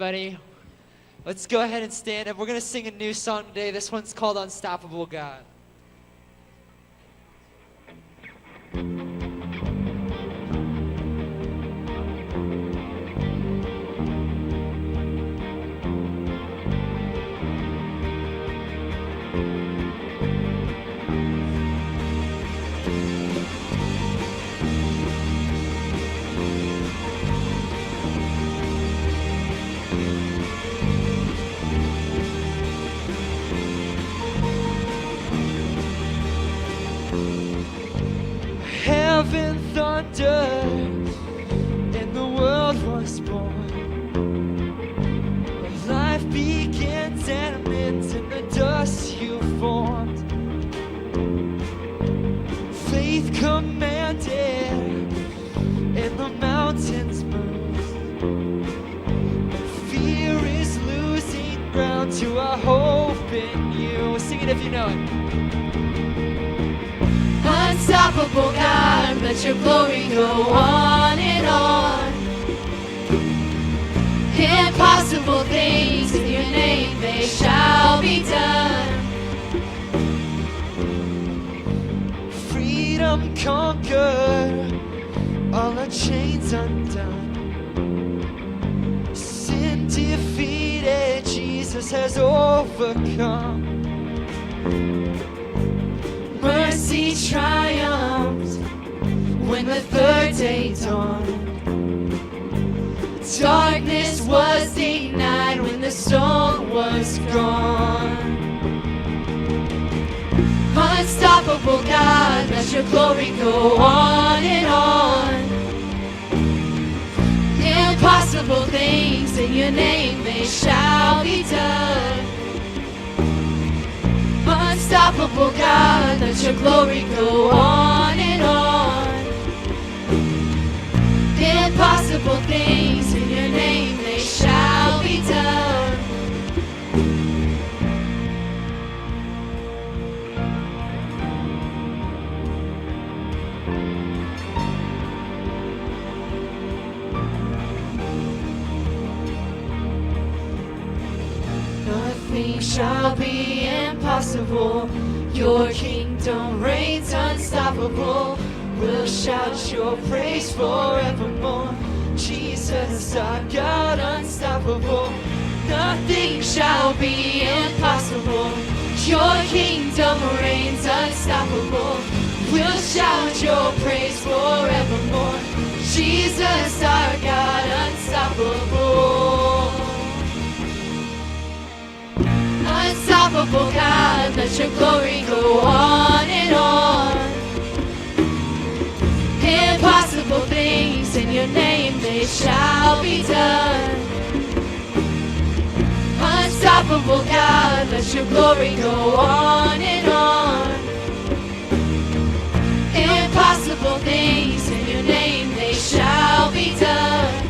Everybody, let's go ahead and stand up. We're going to sing a new song today. This one's called Unstoppable God. Heaven thundered and the world was born. Life begins and amidst in the dust you formed. Faith commanded and the mountains moved. Fear is losing ground to our hope in you. Sing it if you know it. Unstoppable God, let your glory go on and on. Impossible things in your name, they shall be done. Freedom conquered, all our chains undone. Sin defeated, Jesus has overcome. Mercy triumphed when the third day dawned. Darkness was denied when the storm was gone. Unstoppable God, let your glory go on and on. Impossible things in your name, they shall be done. Unstoppable God, let your glory go on and on. Impossible things in your name, they shall be done. Nothing shall be impossible. Your kingdom reigns unstoppable. We'll shout your praise forevermore. Jesus, our God, unstoppable. Nothing shall be impossible. Your kingdom reigns unstoppable. We'll shout your praise forevermore. Jesus, our God, unstoppable. Unstoppable God, let your glory go on and on. Impossible things in your name, they shall be done. Unstoppable God, let your glory go on and on. Impossible things in your name, they shall be done.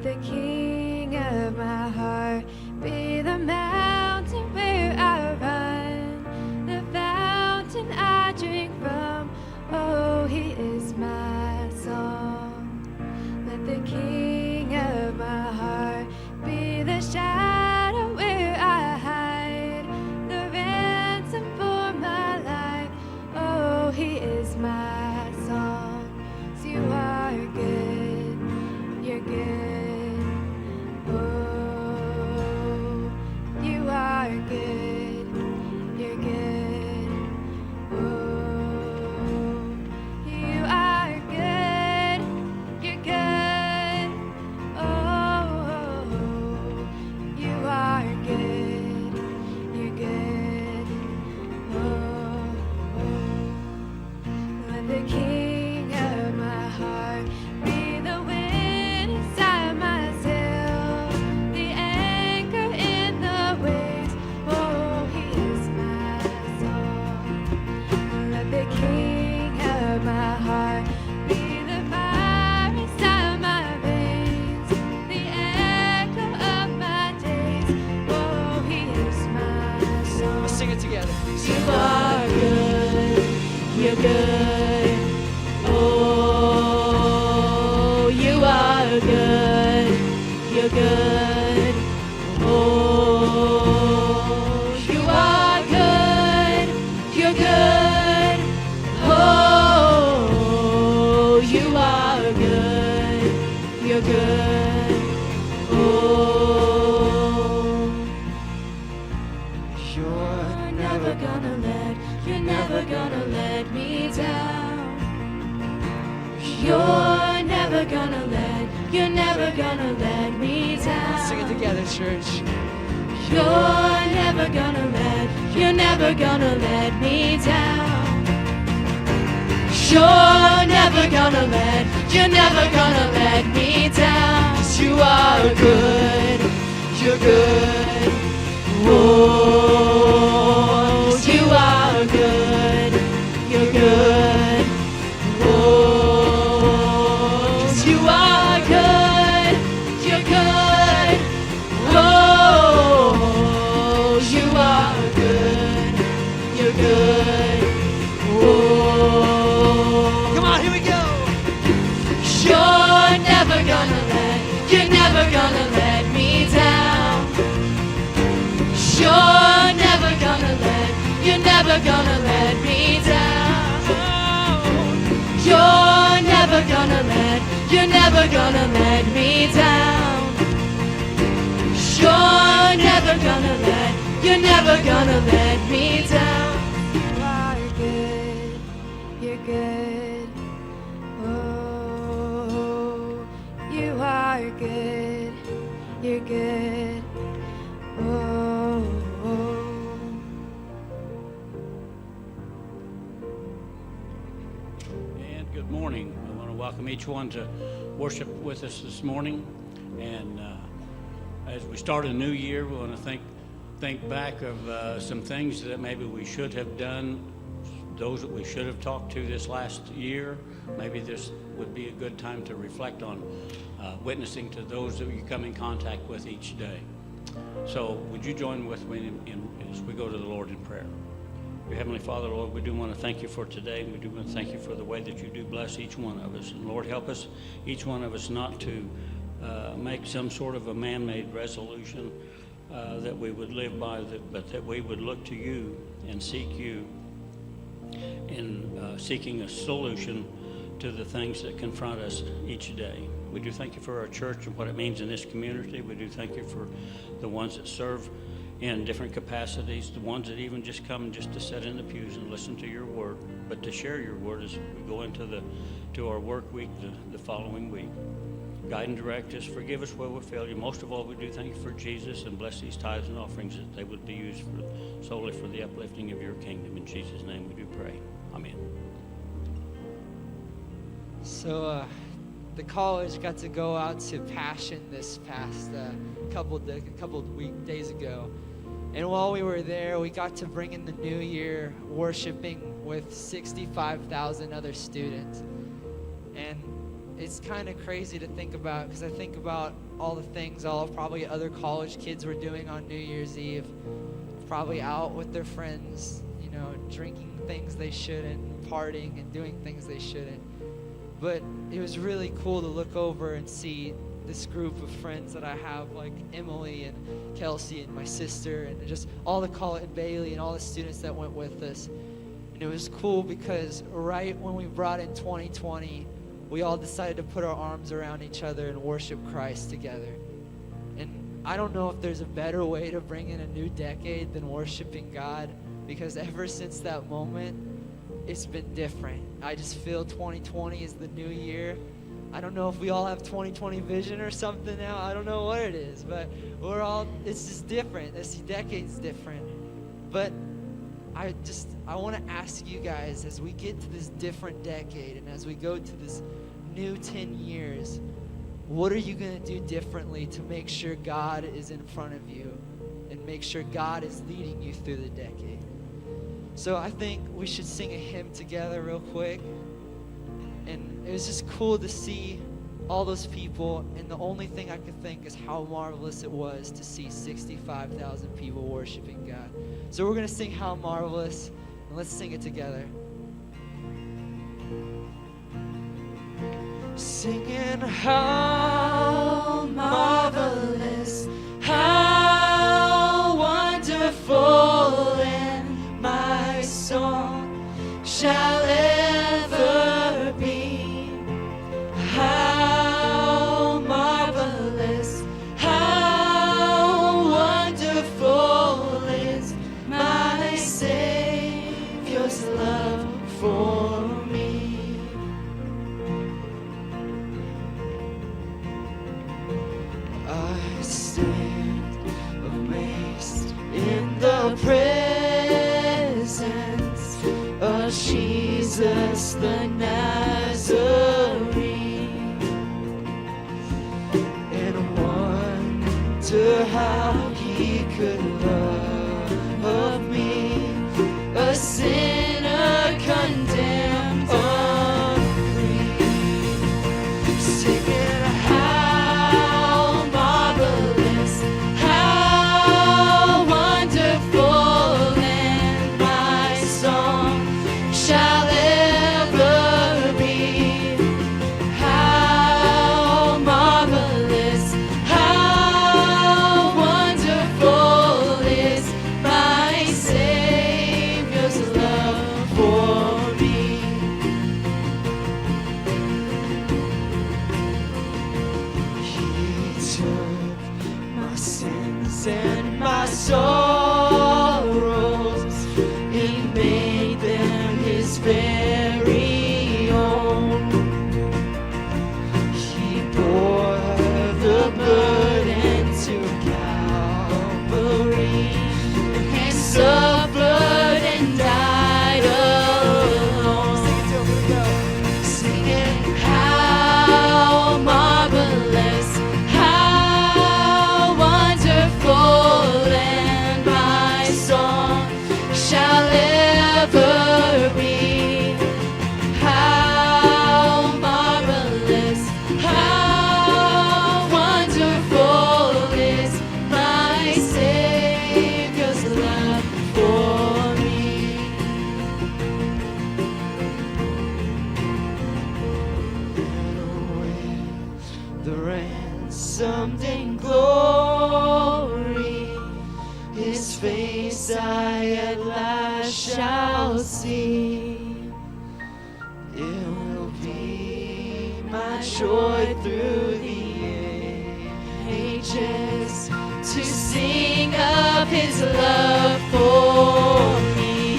The king of my heart be the mountain where I run, the fountain I drink from. Oh, he is my song. Let the king of my heart be the shadow where I hide, the ransom for my life. Oh, he is my song. 'Cause you are good, you're good. The king of my heart be the wind inside my sail, the anchor in the waves. Oh, he is my song. Let the king you're good. Oh, you are good. You're good. Oh, you are good. You're good. Oh, you are good. You're good. Oh, you're never gonna let me down. You're never gonna let me down. Sing it together, church. You're never gonna let me down. You're never gonna let me down. 'Cause you are good. You're good. Oh, you are good. You're good. Oh, 'cause you are good. You're good. Oh, you are good. You're good. Oh, Come on, here we go. you're never gonna let me down. You're never gonna let me down. You're never gonna let me down. You're never gonna let me down. You are good, you're good. Oh, you are good, you're good. Oh, And good morning. I want to welcome each one to worship with us this morning. And as we start a new year, we want to think back of some things that maybe we should have done, those that we should have talked to this last year. Maybe this would be a good time to reflect on witnessing to those that you come in contact with each day. So would you join with me as we go to the Lord in prayer? Your Heavenly Father, Lord, we do want to thank you for today. We do want to thank you for the way that you do bless each one of us. And Lord, help us, each one of us, not to make some sort of a man-made resolution that we would live by, but that we would look to you and seek you in seeking a solution to the things that confront us each day. We do thank you for our church and what it means in this community. We do thank you for the ones that serve in different capacities, the ones that even just come just to sit in the pews and listen to your word, but to share your word as we go into our work week the following week. Guide and direct us, forgive us where we fail you. Most of all, we do thank you for Jesus, and bless these tithes and offerings that they would be used solely for the uplifting of your kingdom. In Jesus' name we do pray. Amen. So the college got to go out to Passion this past couple days ago. And while we were there, we got to bring in the new year worshiping with 65,000 other students. And it's kind of crazy to think about, because I think about all the things probably other college kids were doing on New Year's Eve. Probably out with their friends, drinking things they shouldn't, partying and doing things they shouldn't. But it was really cool to look over and see this group of friends that I have, like Emily and Kelsey and my sister, and just all the and Bailey and all the students that went with us. And it was cool because right when we brought in 2020, we all decided to put our arms around each other and worship Christ together. And I don't know if there's a better way to bring in a new decade than worshiping God, because ever since that moment, it's been different. I just feel 2020 is the new year. I don't know if we all have 2020 vision or something now. I don't know what it is, but it's just different. This decade's different. But I want to ask you guys, as we get to this different decade and as we go to this new 10 years, what are you going to do differently to make sure God is in front of you and make sure God is leading you through the decade? So I think we should sing a hymn together real quick. And it was just cool to see all those people, and the only thing I could think is how marvelous it was to see 65,000 people worshiping God. So we're going to sing How Marvelous, and let's sing it together. singing how marvelous, how wonderful, and my song shall ever be. How marvelous, how wonderful is my Savior's love for me. I stand amazed in the presence of Jesus the Nazarene, and wonder how he could love me, a sinner condemned unclean, singing how marvelous, how wonderful, and my song shall ever be. How marvelous, how wonderful is my Savior's love for me. He took my sins and my sorrows, he made them his very own. He bore the burden to Calvary and suffered and died alone. Singing how marvelous, how wonderful, and my song shall ever be. How marvelous, how wonderful is my Savior's love for me. And with the ransomed in glory, his face I at last shall see. It will be my joy through the ages to sing of his love for me.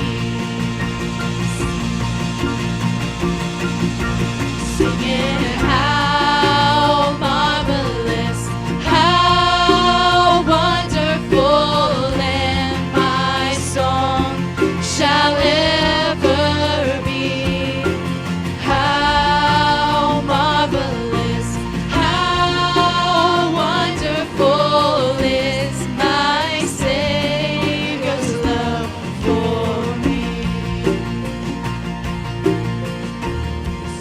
Singing how marvelous, how wonderful, and my song shall ever be. How marvelous, how wonderful is my Savior's love for me.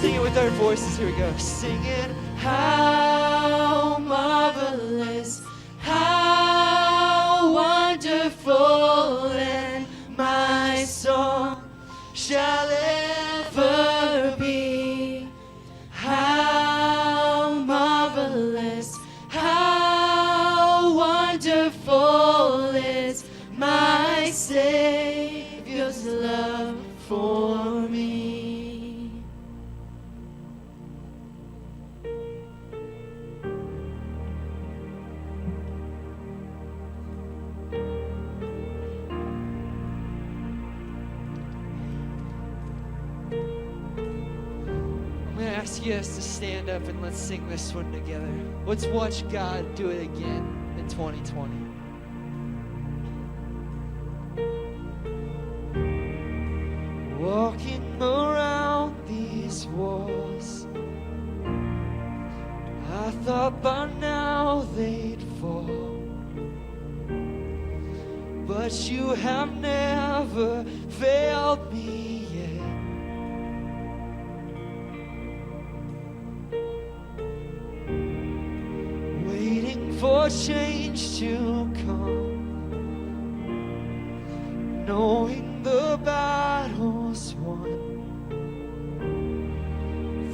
Sing it with our voices. Here we go. Singing how marvelous, how wonderful, and my song shall ever be. How marvelous, how wonderful is my Savior's love for me. I'm going to ask you guys to stand up and let's sing this one together. Let's watch God do it again in 2020. Walking around these walls, I thought by now they'd fall, but you have never failed me yet. Waiting for change to come, knowing the battle's won,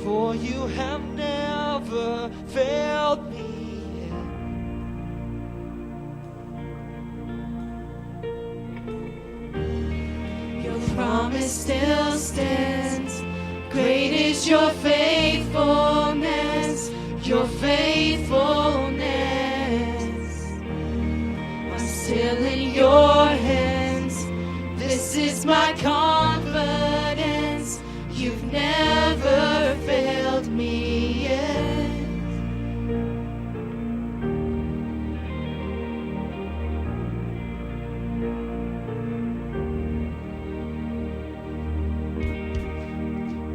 for you have never never failed me yet. Your promise still stands. Great is your faithfulness, your faithfulness. I'm still in your hands. This is my confidence. You've never failed me yet.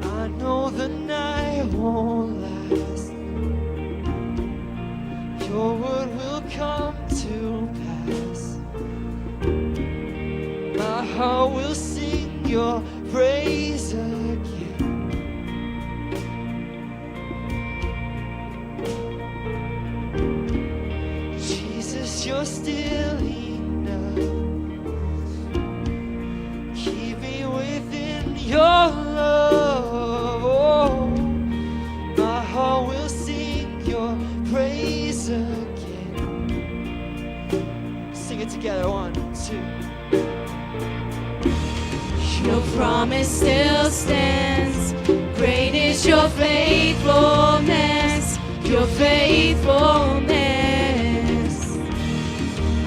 I know the night won't last. Your word will come to pass. My heart will sing your praise again. Jesus, you're still enough. Keep me within your love. Oh, my heart will sing your praise again. Sing it together, 1, 2. Your promise still stands. Great is your faithfulness, your faithfulness.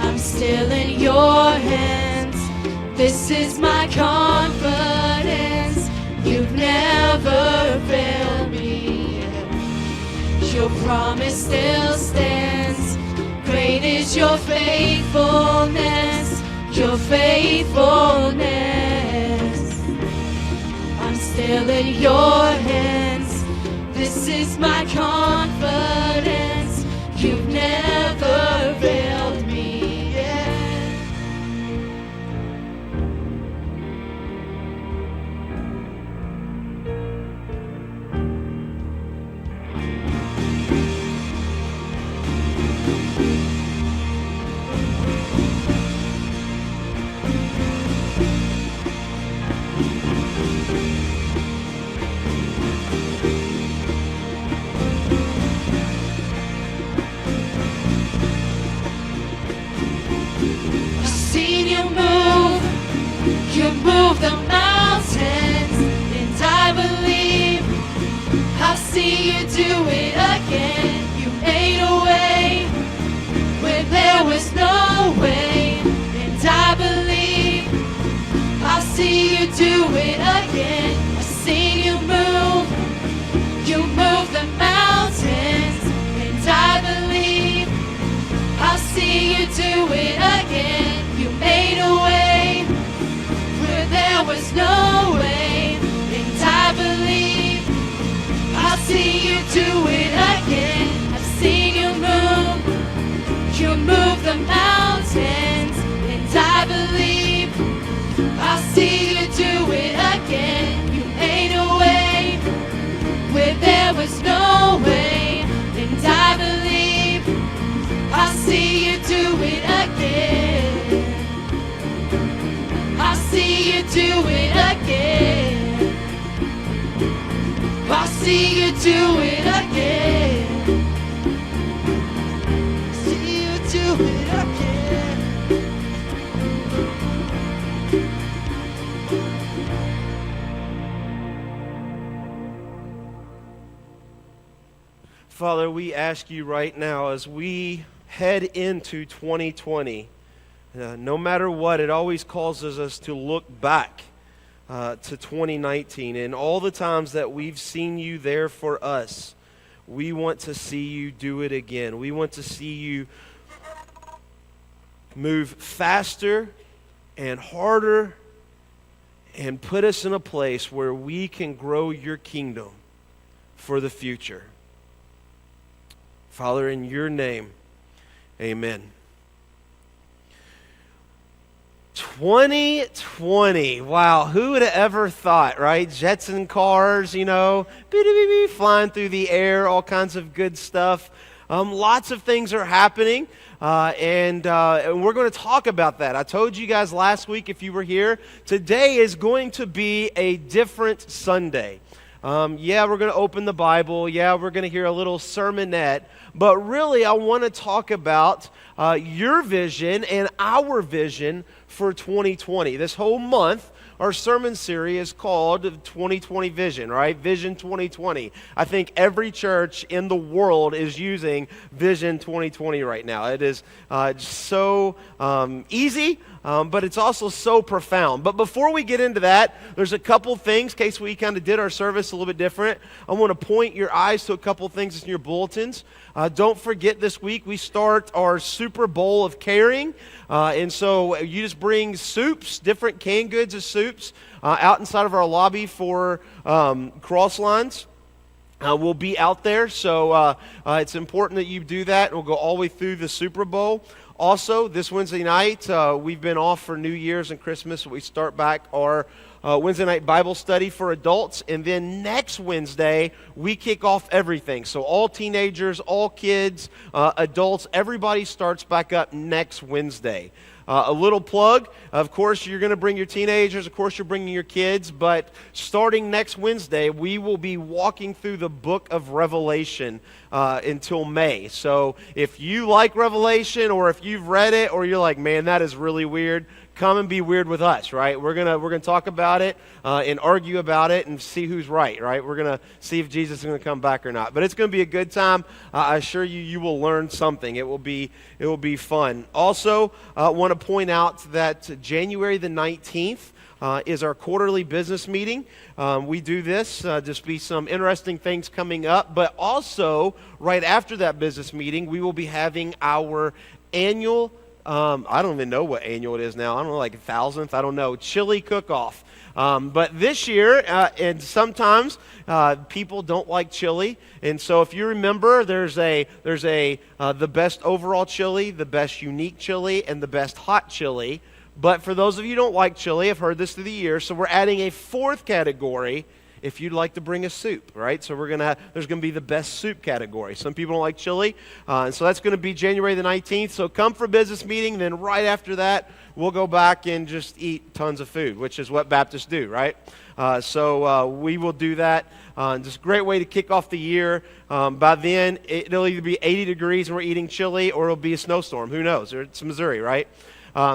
I'm still in your hands. This is my confidence. You've never failed me yet. Your promise still stands. Great is your faithfulness, your faithfulness. I'm still in your hands. This is my confidence. You've never failed me yet. I've seen you move the mountains, and I believe I'll see you do it again. You made a way when there was no way, and I believe I'll see you do it again. I've seen you move the mountains, and I believe I'll see you do it again. You made a way where there was no way, and I believe I'll see you do it again. I've seen you move the mountains, and I believe I'll see you do it again. You made a way where there was no way, and I believe I'll see you do it again. I'll see you do it again. I'll see you do it again. See you do it again. Father, we ask you right now as we head into 2020, no matter what, it always causes us to look back to 2019 and all the times that we've seen you there for us. We want to see you do it again. We want to see you move faster and harder and put us in a place where we can grow your kingdom for the future. Father, in your name, amen. 2020. Wow, who would have ever thought, right? Jetson cars, flying through the air, all kinds of good stuff. Lots of things are happening, and we're going to talk about that. I told you guys last week, if you were here, today is going to be a different Sunday. Yeah, we're going to open the Bible. Yeah, we're going to hear a little sermonette. But really, I want to talk about your vision and our vision for 2020. This whole month, our sermon series is called 2020 Vision, right? Vision 2020. I think every church in the world is using Vision 2020 right now. It is so easy, but it's also so profound. But before we get into that, there's a couple things, in case we kind of did our service a little bit different. I want to point your eyes to a couple things in your bulletins. Don't forget, this week we start our Super Bowl of Caring. And so you just bring soups, different canned goods of soups, out inside of our lobby for cross lines. We'll be out there, so it's important that you do that. We'll go all the way through the Super Bowl. Also, this Wednesday night, we've been off for New Year's and Christmas, so we start back our Wednesday night Bible study for adults. And then next Wednesday, we kick off everything. So all teenagers, all kids, adults, everybody starts back up next Wednesday. A little plug, of course, you're going to bring your teenagers, of course, you're bringing your kids, but starting next Wednesday, we will be walking through the book of Revelation until May. So if you like Revelation, or if you've read it, or you're like, man, that is really weird, come and be weird with us, right? We're gonna talk about it and argue about it and see who's right? We're gonna see if Jesus is gonna come back or not. But it's gonna be a good time. I assure you, you will learn something. It will be fun. Also, want to point out that January the 19th is our quarterly business meeting. We do this, just be some interesting things coming up. But also, right after that business meeting, we will be having our annual I don't even know what annual it is now. I don't know, like 1,000th. I don't know. Chili cook-off. But this year, and sometimes people don't like chili, and so if you remember, there's the best overall chili, the best unique chili, and the best hot chili. But for those of you who don't like chili, I've heard this through the years, so we're adding a fourth category. If you'd like to bring a soup, right? So there's going to be the best soup category. Some people don't like chili, and so that's going to be January the 19th. So come for business meeting, then right after that, we'll go back and just eat tons of food, which is what Baptists do, right? So we will do that. Just a great way to kick off the year. By then, it'll either be 80 degrees and we're eating chili, or it'll be a snowstorm. Who knows? It's Missouri, right?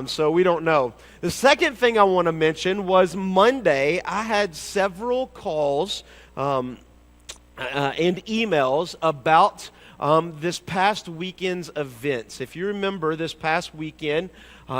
So we don't know. The second thing I want to mention was Monday, I had several calls and emails about this past weekend's events. If you remember, this past weekend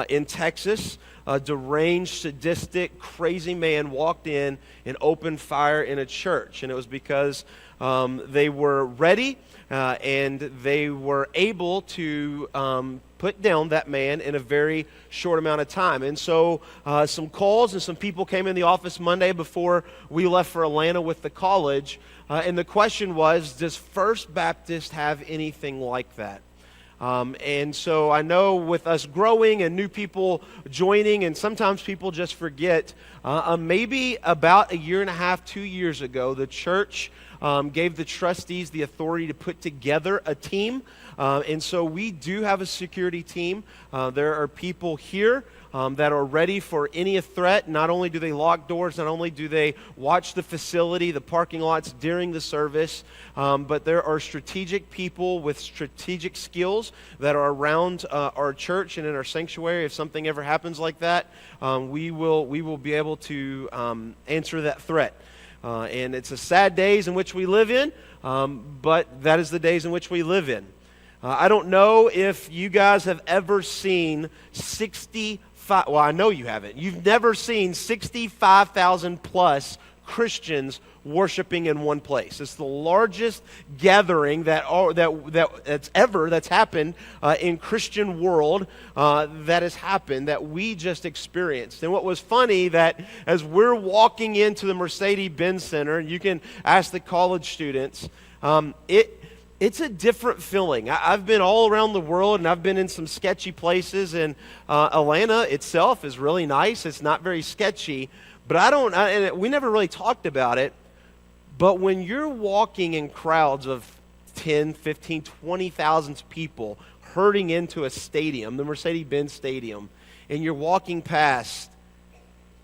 in Texas, a deranged, sadistic, crazy man walked in and opened fire in a church. And it was because they were ready and they were able to put down that man in a very short amount of time. And so some calls and some people came in the office Monday before we left for Atlanta with the college. And the question was, does First Baptist have anything like that? And so I know with us growing and new people joining, and sometimes people just forget, maybe about 1.5 years, 2 years ago, the church gave the trustees the authority to put together a team. And so we do have a security team. There are people here that are ready for any threat. Not only do they lock doors, not only do they watch the facility, the parking lots during the service, but there are strategic people with strategic skills that are around our church and in our sanctuary. If something ever happens like that, we will be able to answer that threat. And it's a sad days in which we live in, but that is the days in which we live in. I don't know if you guys have ever seen 65, well, I know you haven't. You've never seen 65,000 plus Christians worshiping in one place. It's the largest gathering that's happened in Christian world that has happened, that we just experienced. And what was funny, that as we're walking into the Mercedes-Benz Center, and you can ask the college students, it's a different feeling. I've been all around the world, and I've been in some sketchy places, and Atlanta itself is really nice. It's not very sketchy, but and we never really talked about it, but when you're walking in crowds of 10, 15, 20,000 people herding into a stadium, the Mercedes-Benz Stadium, and you're walking past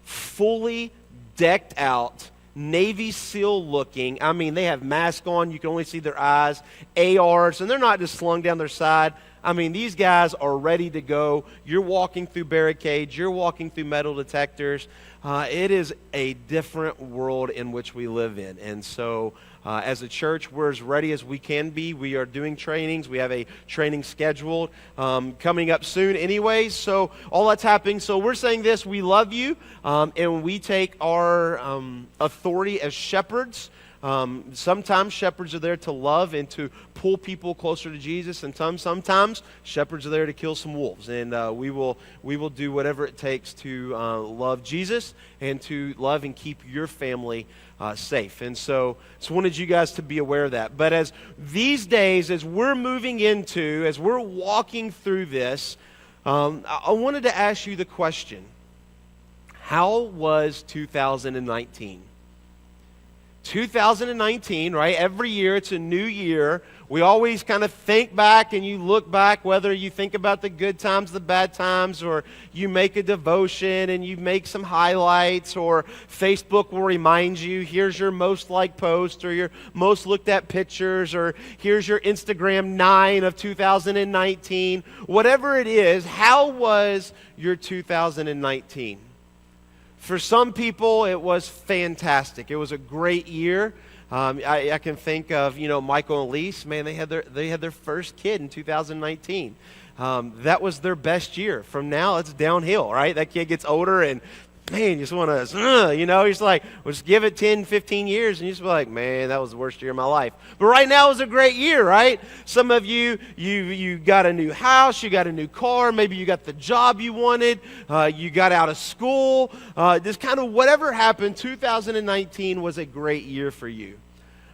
fully decked out Navy SEAL looking. I mean, they have masks on. You can only see their eyes, ARs, and they're not just slung down their side. I mean, these guys are ready to go. You're walking through barricades. You're walking through metal detectors. It is a different world in which we live in. And so as a church, we're as ready as we can be. We are doing trainings. We have a training scheduled coming up soon anyways. So all that's happening. So we're saying this. We love you, and we take our authority as shepherds. Sometimes shepherds are there to love and to pull people closer to Jesus, and sometimes shepherds are there to kill some wolves. And we will do whatever it takes to love Jesus and to love and keep your family safe. And so wanted you guys to be aware of that. But as these days, as we're moving into, as we're walking through this, I wanted to ask you the question: how was 2019? 2019, right? Every year, it's a new year. We always kind of think back, and you look back, whether you think about the good times, the bad times, or you make a devotion and you make some highlights, or Facebook will remind you, here's your most liked post, or your most looked at pictures, or here's your Instagram 9 of 2019. Whatever it is, how was your 2019? For some people, it was fantastic. It was a great year. I can think of, Michael and Elise. Man, they had their first kid in 2019. That was their best year. From now, it's downhill, right? That kid gets older, and man, you just want to, you're just like, well, just give it 10, 15 years, and you just be like, man, that was the worst year of my life. But right now is a great year, right? Some of you got a new house, you got a new car, maybe you got the job you wanted, you got out of school. Just kind of whatever happened, 2019 was a great year for you.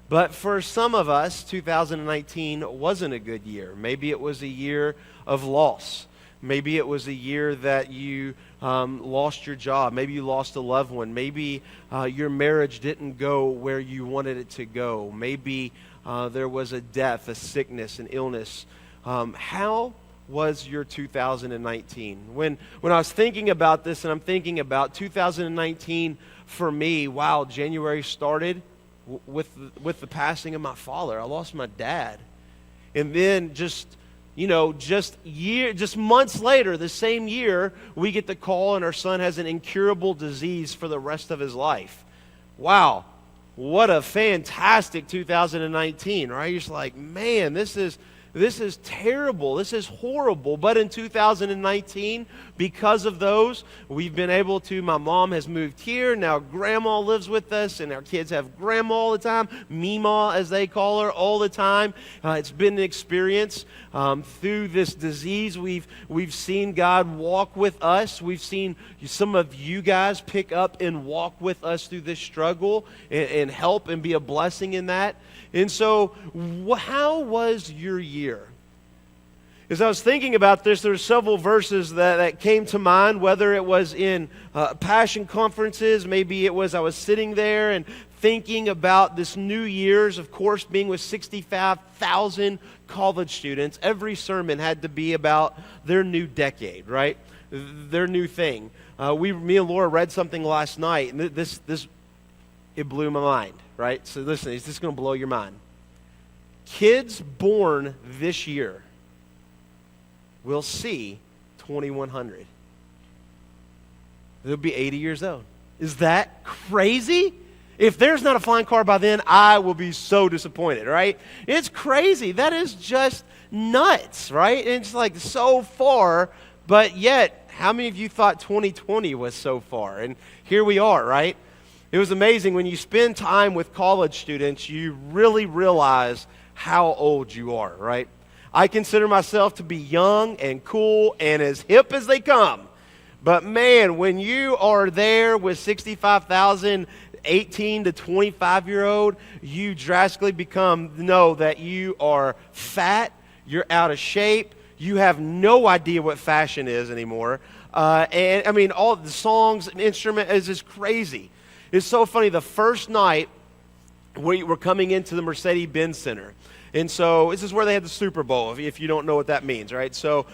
But for some of us, 2019 wasn't a good year. Maybe it was a year of loss. Maybe it was a year that you lost your job. Maybe you lost a loved one. Maybe your marriage didn't go where you wanted it to go. Maybe there was a death, a sickness, an illness. How was your 2019? When I was thinking about this, and I'm thinking about 2019 for me, wow, January started with the passing of my father. I lost my dad. And then just months later, the same year, we get the call and our son has an incurable disease for the rest of his life. Wow, what a fantastic 2019, right? You're just like, man, this is terrible. This is horrible. But in 2019, because of those, we've been able to, my mom has moved here. Now grandma lives with us, and our kids have grandma all the time. Mima, as they call her, all the time. It's been an experience. Through this disease, we've seen God walk with us. We've seen some of you guys pick up and walk with us through this struggle and help and be a blessing in that. And so, how was your year? As I was thinking about this, there were several verses that came to mind, whether it was in passion conferences, maybe it was I was sitting there and thinking about this New Year's, of course, being with 65,000 college students. Every sermon had to be about their new decade, right? Their new thing. Me and Laura read something last night, and it blew my mind, right? So listen, it's just going to blow your mind. Kids born this year will see 2100. They'll be 80 years old. Is that crazy? If there's not a flying car by then, I will be so disappointed, right? It's crazy. That is just nuts, right? It's like so far, but yet, how many of you thought 2020 was so far? And here we are, right? It was amazing. When you spend time with college students, you really realize how old you are, right? I consider myself to be young and cool and as hip as they come. But man, when you are there with 65,000 18 to 25-year-old, you drastically know that you are fat, you're out of shape, you have no idea what fashion is anymore. And I mean, all the songs and instrument is just crazy. It's so funny. The first night, we were coming into the Mercedes-Benz Center. And so this is where they had the Super Bowl, if you don't know what that means, right? So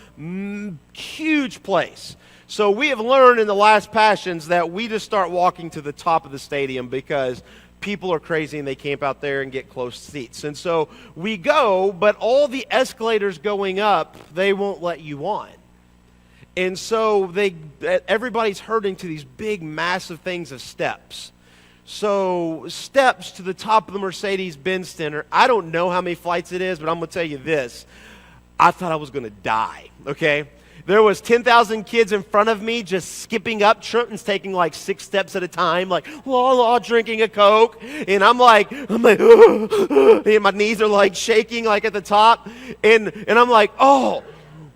huge place. So we have learned in the last Passions that we just start walking to the top of the stadium because people are crazy and they camp out there and get close seats. And so we go, but all the escalators going up, they won't let you on. And so everybody's herding to these big, massive things of steps. So steps to the top of the Mercedes-Benz Center. I don't know how many flights it is, but I'm going to tell you this. I thought I was going to die, okay? There was 10,000 kids in front of me just skipping up. Trenton's taking like 6 steps at a time, like, la, la, drinking a Coke. And I'm like, and my knees are like shaking like at the top. And I'm like, oh,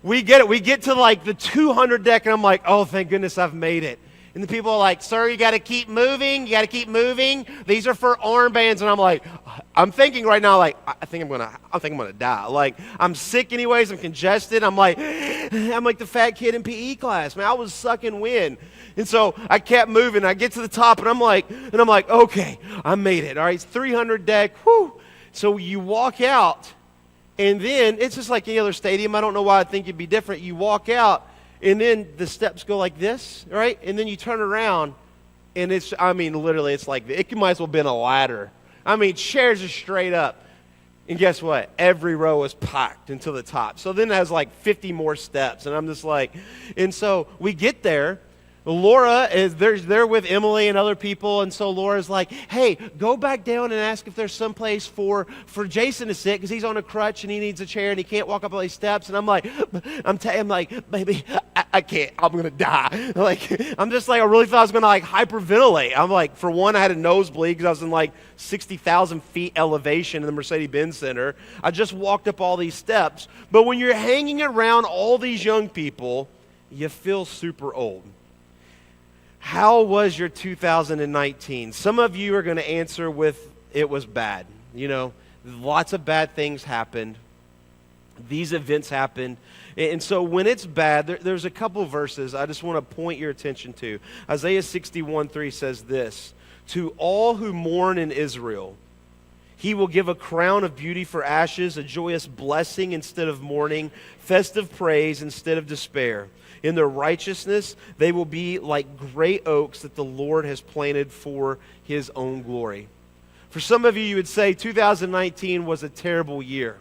we get it. We get to like the 200 deck, and I'm like, oh, thank goodness I've made it. And the people are like, sir, you got to keep moving. You got to keep moving. These are for armbands. And I'm like, I'm thinking right now, like, I think I'm gonna die. Like, I'm sick anyways. I'm congested. I'm like the fat kid in PE class. Man, I was sucking wind. And so I kept moving. I get to the top, and I'm like, okay, I made it. All right, it's 300 deck. Whew. So you walk out, and then it's just like any other stadium. I don't know why I think it'd be different. You walk out, and then the steps go like this, right? And then you turn around, and literally, it's like, it might as well have been a ladder. Chairs are straight up. And guess what? Every row is packed until the top. So then it has like 50 more steps. And I'm just like, and so we get there. Laura is there with Emily and other people, and so Laura's like, hey, go back down and ask if there's some place for Jason to sit, because he's on a crutch and he needs a chair and he can't walk up all these steps. And I'm like, baby, I can't. I'm going to die. I'm just like, I really thought I was going to like hyperventilate. I'm like, for one, I had a nosebleed because I was in like 60,000 feet elevation in the Mercedes-Benz Center. I just walked up all these steps. But when you're hanging around all these young people, you feel super old. How was your 2019? Some of you are going to answer with, it was bad. Lots of bad things happened. These events happened. And so when it's bad, there's a couple verses I just want to point your attention to. Isaiah 61:3 says this, to all who mourn in Israel, he will give a crown of beauty for ashes, a joyous blessing instead of mourning, festive praise instead of despair. In their righteousness, they will be like great oaks that the Lord has planted for his own glory. For some of you, you would say 2019 was a terrible year.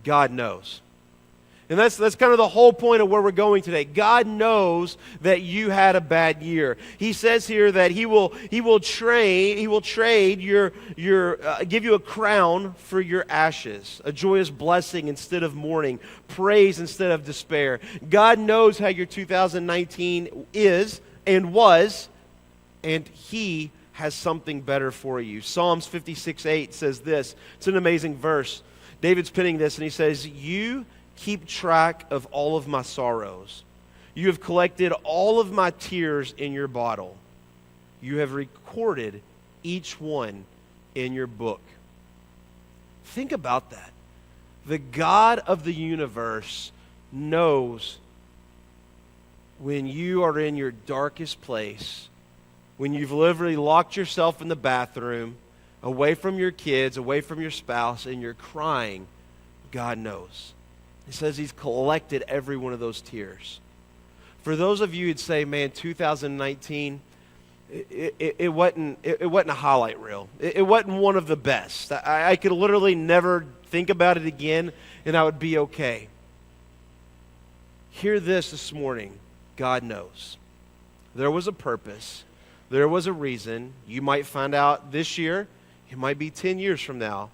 God knows. And that's kind of the whole point of where we're going today. God knows that you had a bad year. He says here that He will trade give you a crown for your ashes, a joyous blessing instead of mourning, praise instead of despair. God knows how your 2019 is and was, and He has something better for you. Psalms 56:8 says this. It's an amazing verse. David's penning this, and he says, you keep track of all of my sorrows. You have collected all of my tears in your bottle. You have recorded each one in your book. Think about that. The God of the universe knows when you are in your darkest place, when you've literally locked yourself in the bathroom, away from your kids, away from your spouse, and you're crying. God knows. He says He's collected every one of those tears. For those of you who'd say, man, 2019, it wasn't a highlight reel. It wasn't one of the best. I could literally never think about it again, and I would be okay. Hear this morning. God knows. There was a purpose. There was a reason. You might find out this year. It might be 10 years from now.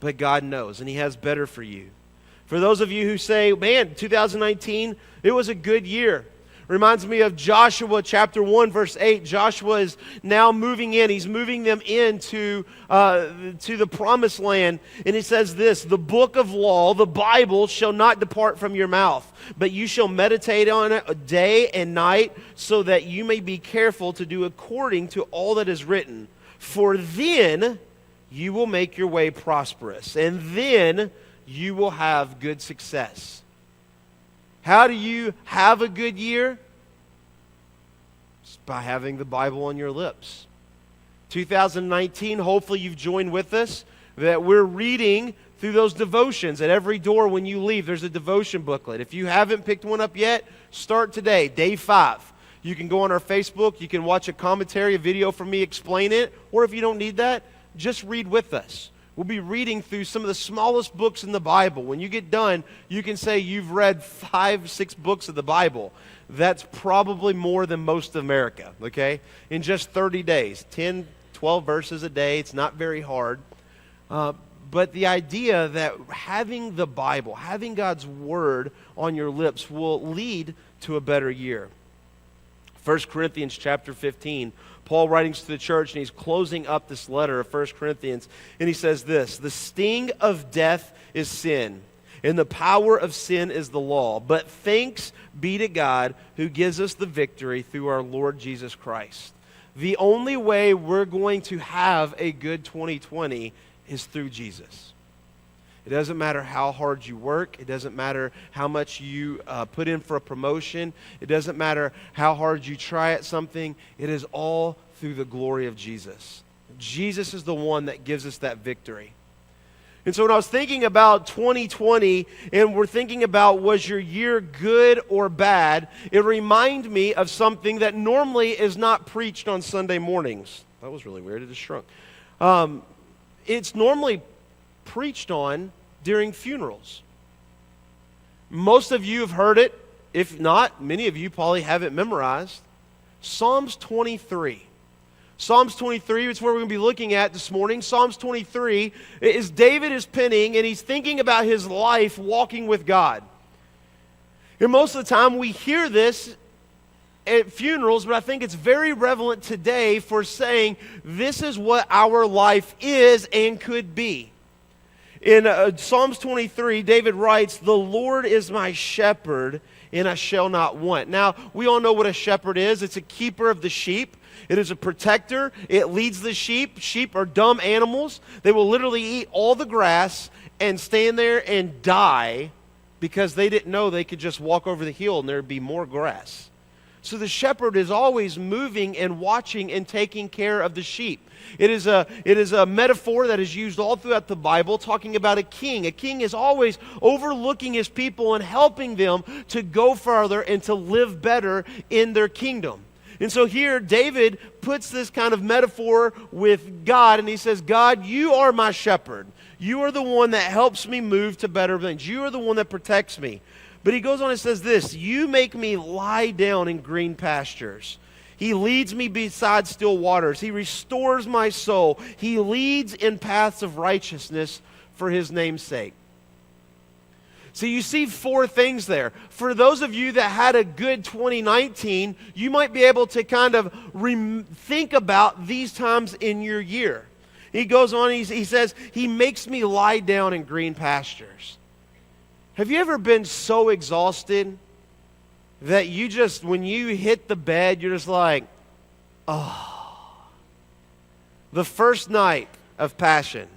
But God knows, and He has better for you. For those of you who say, man, 2019, it was a good year. Reminds me of Joshua chapter 1, verse 8. Joshua is now moving in. He's moving them into to the promised land. And he says this, the book of law, the Bible, shall not depart from your mouth, but you shall meditate on it day and night, so that you may be careful to do according to all that is written. For then you will make your way prosperous, and then you will have good success. How do you have a good year? It's by having the Bible on your lips. 2019, hopefully you've joined with us. that we're reading through those devotions. At every door when you leave, there's a devotion booklet. If you haven't picked one up yet, start today, day 5. You can go on our Facebook. You can watch a commentary, a video from me explain it. Or if you don't need that, just read with us. We'll be reading through some of the smallest books in the Bible. When you get done, you can say you've read 5, 6 books of the Bible. That's probably more than most of America, okay? In just 30 days, 10, 12 verses a day. It's not very hard. But the idea that having the Bible, having God's Word on your lips will lead to a better year. 1 Corinthians chapter 15, Paul writing to the church, and he's closing up this letter of 1 Corinthians, and he says this: "The sting of death is sin, and the power of sin is the law. But thanks be to God who gives us the victory through our Lord Jesus Christ." The only way we're going to have a good 2020 is through Jesus. It doesn't matter how hard you work. It doesn't matter how much you put in for a promotion. It doesn't matter how hard you try at something. It is all through the glory of Jesus. Jesus is the one that gives us that victory. And so when I was thinking about 2020, and we're thinking about was your year good or bad, it reminded me of something that normally is not preached on Sunday mornings. That was really weird. It just shrunk. It's normally preached on during funerals. Most of you have heard it. If not, many of you probably have it memorized. Psalms 23. Psalms 23 is where we're going to be looking at this morning. Psalms 23 is David is penning, and he's thinking about his life walking with God. And most of the time we hear this at funerals, but I think it's very relevant today for saying this is what our life is and could be. In Psalms 23, David writes, "The Lord is my shepherd, and I shall not want." Now, we all know what a shepherd is. It's a keeper of the sheep. It is a protector. It leads the sheep. Sheep are dumb animals. They will literally eat all the grass and stand there and die because they didn't know they could just walk over the hill and there'd be more grass. So the shepherd is always moving and watching and taking care of the sheep. It is a metaphor that is used all throughout the Bible, talking about a king. A king is always overlooking his people and helping them to go further and to live better in their kingdom. And so here, David puts this kind of metaphor with God, and he says, "God, you are my shepherd. You are the one that helps me move to better things. You are the one that protects me." But he goes on and says this: "You make me lie down in green pastures. He leads me beside still waters. He restores my soul. He leads in paths of righteousness for his name's sake." So you see 4 things there. For those of you that had a good 2019, you might be able to kind of think about these times in your year. He goes on, he says, "He makes me lie down in green pastures." Have you ever been so exhausted that you just, when you hit the bed, you're just like, oh. The first night of Passion,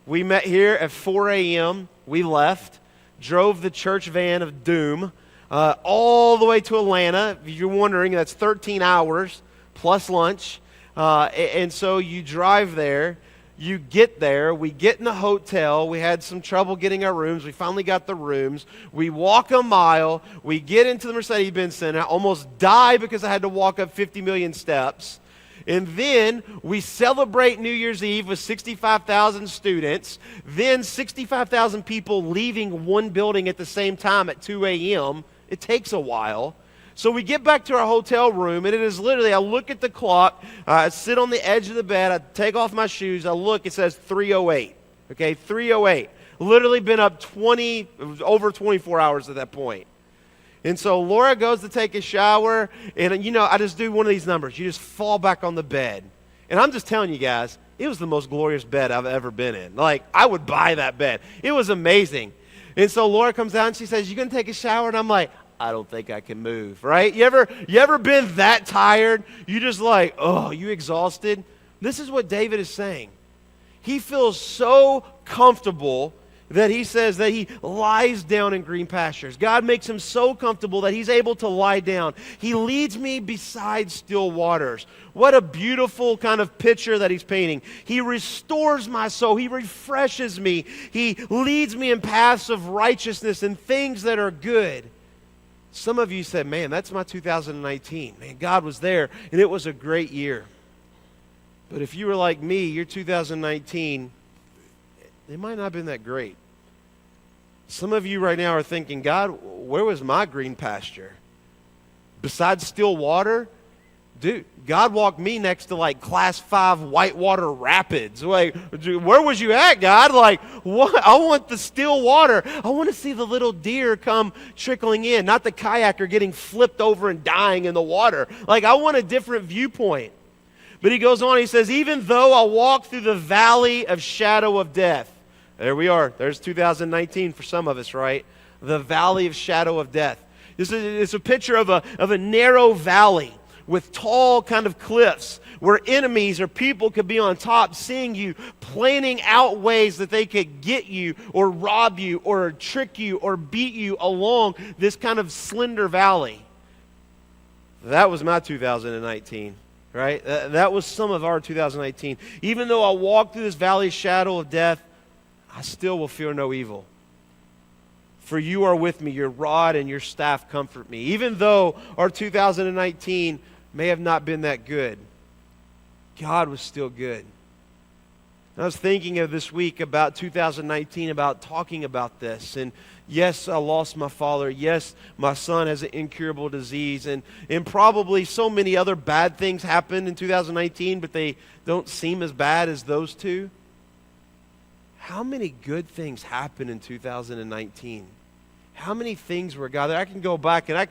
we met here at 4 a.m. We left, drove the church van of doom all the way to Atlanta. If you're wondering, that's 13 hours plus lunch. And so you drive there. You get there, we get in the hotel, we had some trouble getting our rooms, we finally got the rooms, we walk a mile, we get into the Mercedes-Benz Center, I almost die because I had to walk up 50 million steps, and then we celebrate New Year's Eve with 65,000 students, then 65,000 people leaving one building at the same time at 2 a.m., it takes a while. So we get back to our hotel room, and it is literally, I look at the clock, I sit on the edge of the bed, I take off my shoes, I look, it says 3:08. Okay, 3:08. Literally been up over 24 hours at that point. And so Laura goes to take a shower, and I just do one of these numbers. You just fall back on the bed. And I'm just telling you guys, it was the most glorious bed I've ever been in. Like, I would buy that bed. It was amazing. And so Laura comes out and she says, "You gonna take a shower?" And I'm like, I don't think I can move, right? You ever been that tired? You just like, oh, you exhausted? This is what David is saying. He feels so comfortable that he says that he lies down in green pastures. God makes him so comfortable that he's able to lie down. He leads me beside still waters. What a beautiful kind of picture that he's painting. He restores my soul. He refreshes me. He leads me in paths of righteousness and things that are good. Some of you said, man, that's my 2019. Man, God was there, and it was a great year. But if you were like me, your 2019, it might not have been that great. Some of you right now are thinking, God, where was my green pasture? Besides still water? Dude, God walked me next to like class 5 whitewater rapids. Like, where was you at, God? Like, what? I want the still water. I want to see the little deer come trickling in, not the kayaker getting flipped over and dying in the water. Like, I want a different viewpoint. But he goes on, he says, even though I walk through the valley of shadow of death. There we are. There's 2019 for some of us, right? The valley of shadow of death. It's a picture of a narrow valley with tall kind of cliffs where enemies or people could be on top seeing you, planning out ways that they could get you or rob you or trick you or beat you along this kind of slender valley. That was my 2019. Right? That was some of our 2019. Even though I walk through this valley shadow of death, I still will fear no evil. For you are with me, your rod and your staff comfort me. Even though our 2019 may have not been that good, God was still good. I was thinking of this week about 2019, about talking about this. And yes, I lost my father. Yes, my son has an incurable disease. And probably so many other bad things happened in 2019, but they don't seem as bad as those two. How many good things happened in 2019? How many things were God? I can go back and I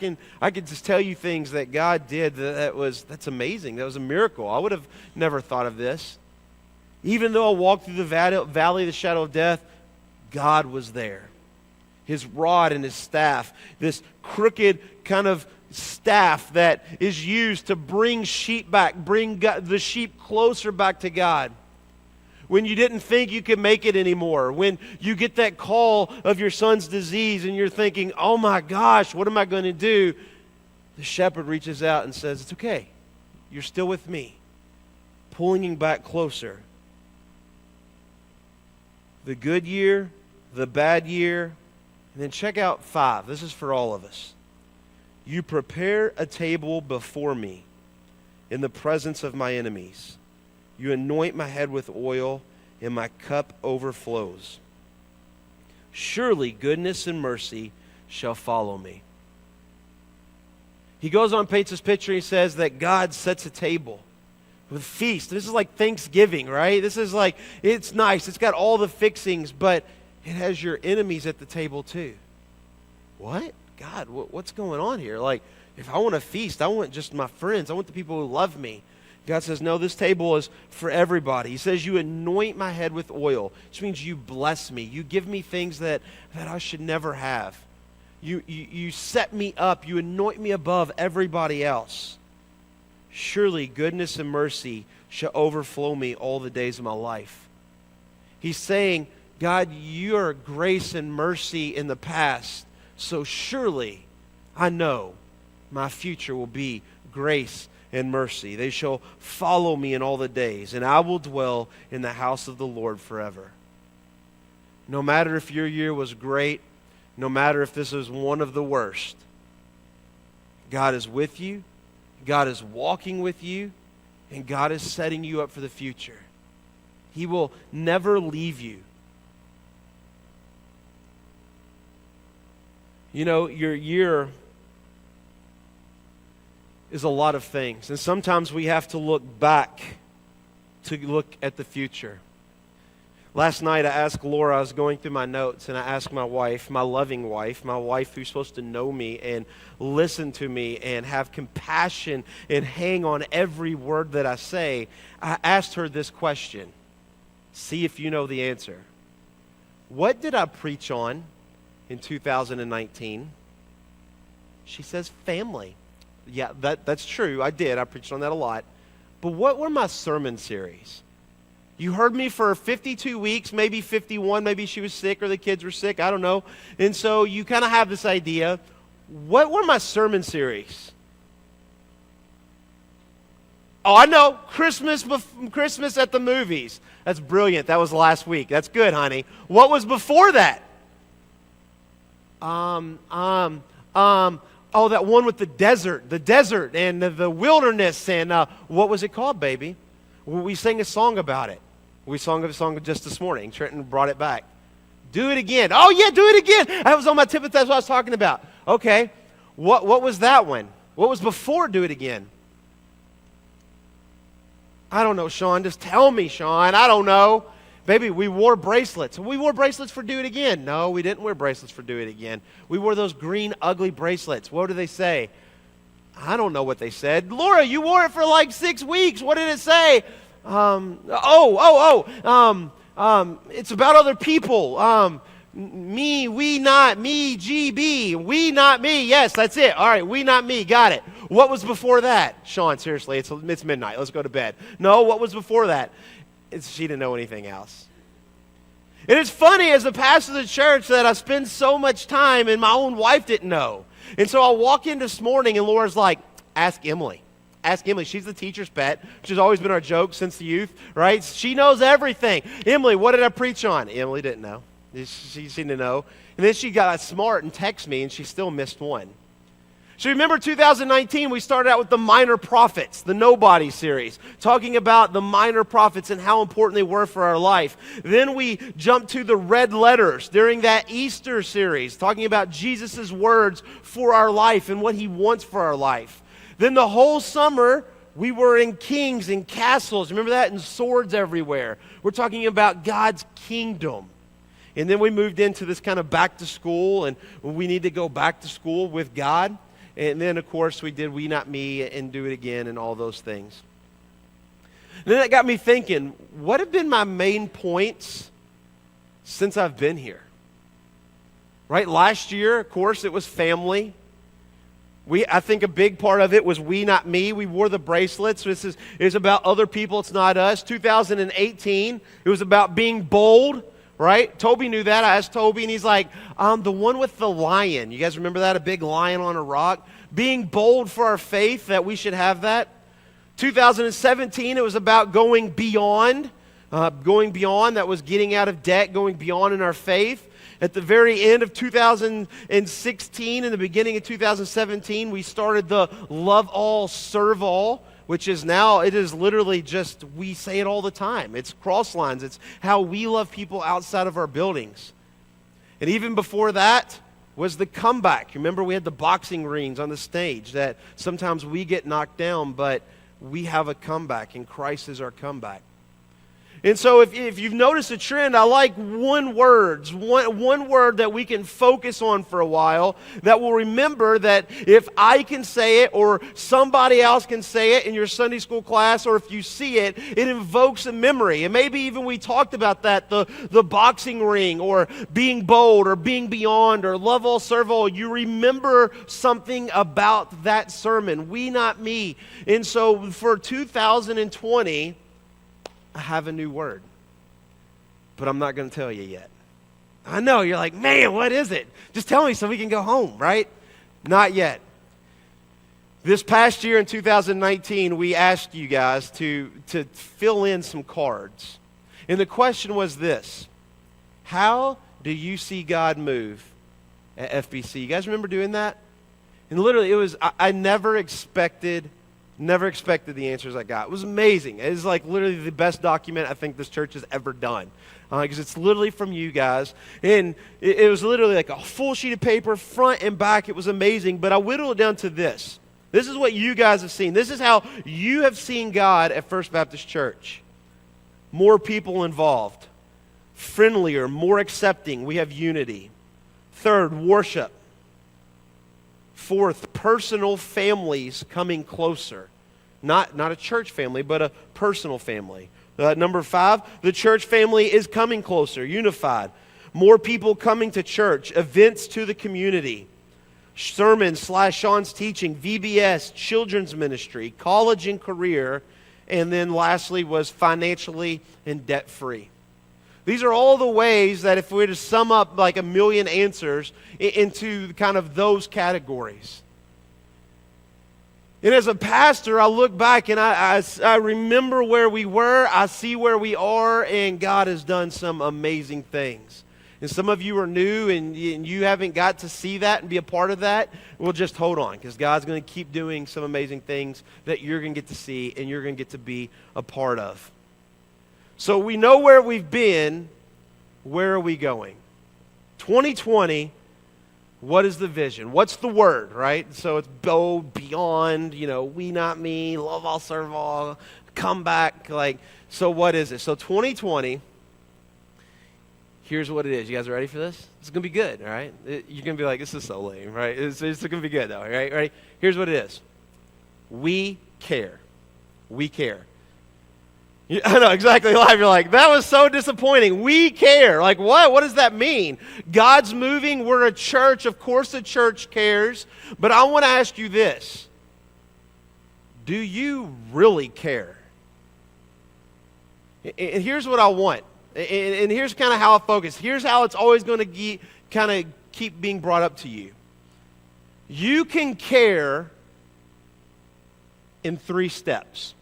can just tell you things that God did that's amazing. That was a miracle. I would have never thought of this. Even though I walked through the valley of the shadow of death, God was there. His rod and his staff, this crooked kind of staff that is used to bring sheep back, bring the sheep closer back to God. When you didn't think you could make it anymore, when you get that call of your son's disease and you're thinking, oh my gosh, what am I going to do? The shepherd reaches out and says, it's okay. You're still with me, pulling him back closer. The good year, the bad year, and then check out 5. This is for all of us. You prepare a table before me in the presence of my enemies. You anoint my head with oil, and my cup overflows. Surely goodness and mercy shall follow me. He goes on, paints this picture, and he says that God sets a table with feast. This is like Thanksgiving, right? This is like, it's nice. It's got all the fixings, but it has your enemies at the table too. What? God, what's going on here? Like, if I want a feast, I want just my friends. I want the people who love me. God says, no, this table is for everybody. He says, you anoint my head with oil, which means you bless me. You give me things that I should never have. You set me up. You anoint me above everybody else. Surely goodness and mercy shall overflow me all the days of my life. He's saying, God, your grace and mercy in the past, so surely I know my future will be grace and mercy. They shall follow me in all the days, and I will dwell in the house of the Lord forever. No matter if your year was great, no matter if this is one of the worst, God is with you. God is walking with you, and God is setting you up for the future. He will never leave you. You know, your year is a lot of things, and sometimes we have to look back to look at the future. Last night I asked Laura, I was going through my notes, and I asked my wife, my loving wife, my wife who's supposed to know me and listen to me and have compassion and hang on every word that I say. I asked her this question. See if you know the answer. What did I preach on in 2019? She says family. Yeah, that's true. I did. I preached on that a lot. But what were my sermon series? You heard me for 52 weeks, maybe 51, maybe she was sick or the kids were sick, I don't know. And so you kind of have this idea, what were my sermon series? Oh, I know, Christmas at the movies. That's brilliant. That was last week. That's good, honey. What was before that? Oh, that one with the desert and the wilderness, and what was it called, baby? We sang a song about it. We sang a song just this morning. Trenton brought it back. Do it again. Oh, yeah, do it again. That was on my tip, that's what I was talking about. Okay, what was that one? What was before Do It Again? I don't know, Sean. Just tell me, Sean. I don't know. Baby, we wore bracelets. We wore bracelets for Do It Again. No, we didn't wear bracelets for Do It Again. We wore those green, ugly bracelets. What do they say? I don't know what they said. Laura, you wore it for like 6 weeks. What did it say? It's about other people. Me, we, not, me, GB. We, not me. Yes, that's it. All right, we, not me. Got it. What was before that? Sean, seriously, it's midnight. Let's go to bed. No, what was before that? She didn't know anything else. And it's funny, as the pastor of the church, that I spend so much time and my own wife didn't know. And so I walk in this morning and Laura's like, ask Emily. Ask Emily. She's the teacher's pet, which has always been our joke since the youth, right? She knows everything. Emily, what did I preach on? Emily didn't know. She seemed to know. And then she got smart and texted me, and she still missed one. So remember 2019, we started out with the minor prophets, the Nobody series, talking about the minor prophets and how important they were for our life. Then we jumped to the red letters during that Easter series, talking about Jesus' words for our life and what he wants for our life. Then the whole summer, we were in kings and castles. Remember that? And swords everywhere. We're talking about God's kingdom. And then we moved into this kind of back to school, and we need to go back to school with God. And then, of course, we did We Not Me and Do It Again and all those things. And then that got me thinking, what have been my main points since I've been here? Right? Last year, of course, it was family. I think a big part of it was We Not Me. We wore the bracelets. This is about other people. It's not us. 2018, it was about being bold. Right? Toby knew that. I asked Toby, and he's like, the one with the lion. You guys remember that? A big lion on a rock? Being bold for our faith, that we should have that. 2017, it was about going beyond. That was getting out of debt, going beyond in our faith. At the very end of 2016 and the beginning of 2017, we started the Love All, Serve All, which is now, it is literally just, we say it all the time. It's cross lines. It's how we love people outside of our buildings. And even before that was the comeback. Remember, we had the boxing rings on the stage that sometimes we get knocked down, but we have a comeback, and Christ is our comeback. And so if you've noticed a trend, I like one word that we can focus on for a while that will remember that if I can say it or somebody else can say it in your Sunday school class, or if you see it, it invokes a memory. And maybe even we talked about that, the boxing ring, or being bold, or being beyond, or love all, serve all. You remember something about that sermon, We Not Me. And so for 2020, I have a new word, but I'm not going to tell you yet. I know, you're like, man, what is it? Just tell me so we can go home, right? Not yet. This past year in 2019, we asked you guys to fill in some cards. And the question was this: how do you see God move at FBC? You guys remember doing that? And literally, it was, I never expected the answers I got. It was amazing. It was like literally the best document I think this church has ever done. Because it's literally from you guys. And it was literally like a full sheet of paper, front and back. It was amazing. But I whittled it down to this. This is what you guys have seen. This is how you have seen God at First Baptist Church. More people involved. Friendlier, more accepting. We have unity. Third, worship. Fourth, personal families coming closer. Not a church family, but a personal family. Number 5, the church family is coming closer, unified. More people coming to church, events to the community, sermons / Sean's teaching, VBS, children's ministry, college and career, and then lastly was financially and debt-free. These are all the ways that if we were to sum up like a million answers into kind of those categories. And as a pastor, I look back and I remember where we were, I see where we are, and God has done some amazing things. And some of you are new and you haven't got to see that and be a part of that. Well, just hold on, because God's going to keep doing some amazing things that you're going to get to see and you're going to get to be a part of. So we know where we've been. Where are we going? 2020, what is the vision? What's the word, right? So it's go beyond, we not me, love all, serve all, come back. So what is it? So 2020, here's what it is. You guys ready for this? It's going to be good, all right? You're going to be like, this is so lame, right? It's going to be good, though, right? Ready? Here's what it is. We care. We care. I know, exactly. Live. You're like, that was so disappointing. We care. Like, what? What does that mean? God's moving. We're a church. Of course the church cares. But I want to ask you this. Do you really care? And here's what I want. And here's kind of how I focus. Here's how it's always going to kind of keep being brought up to you. You can care in 3 steps.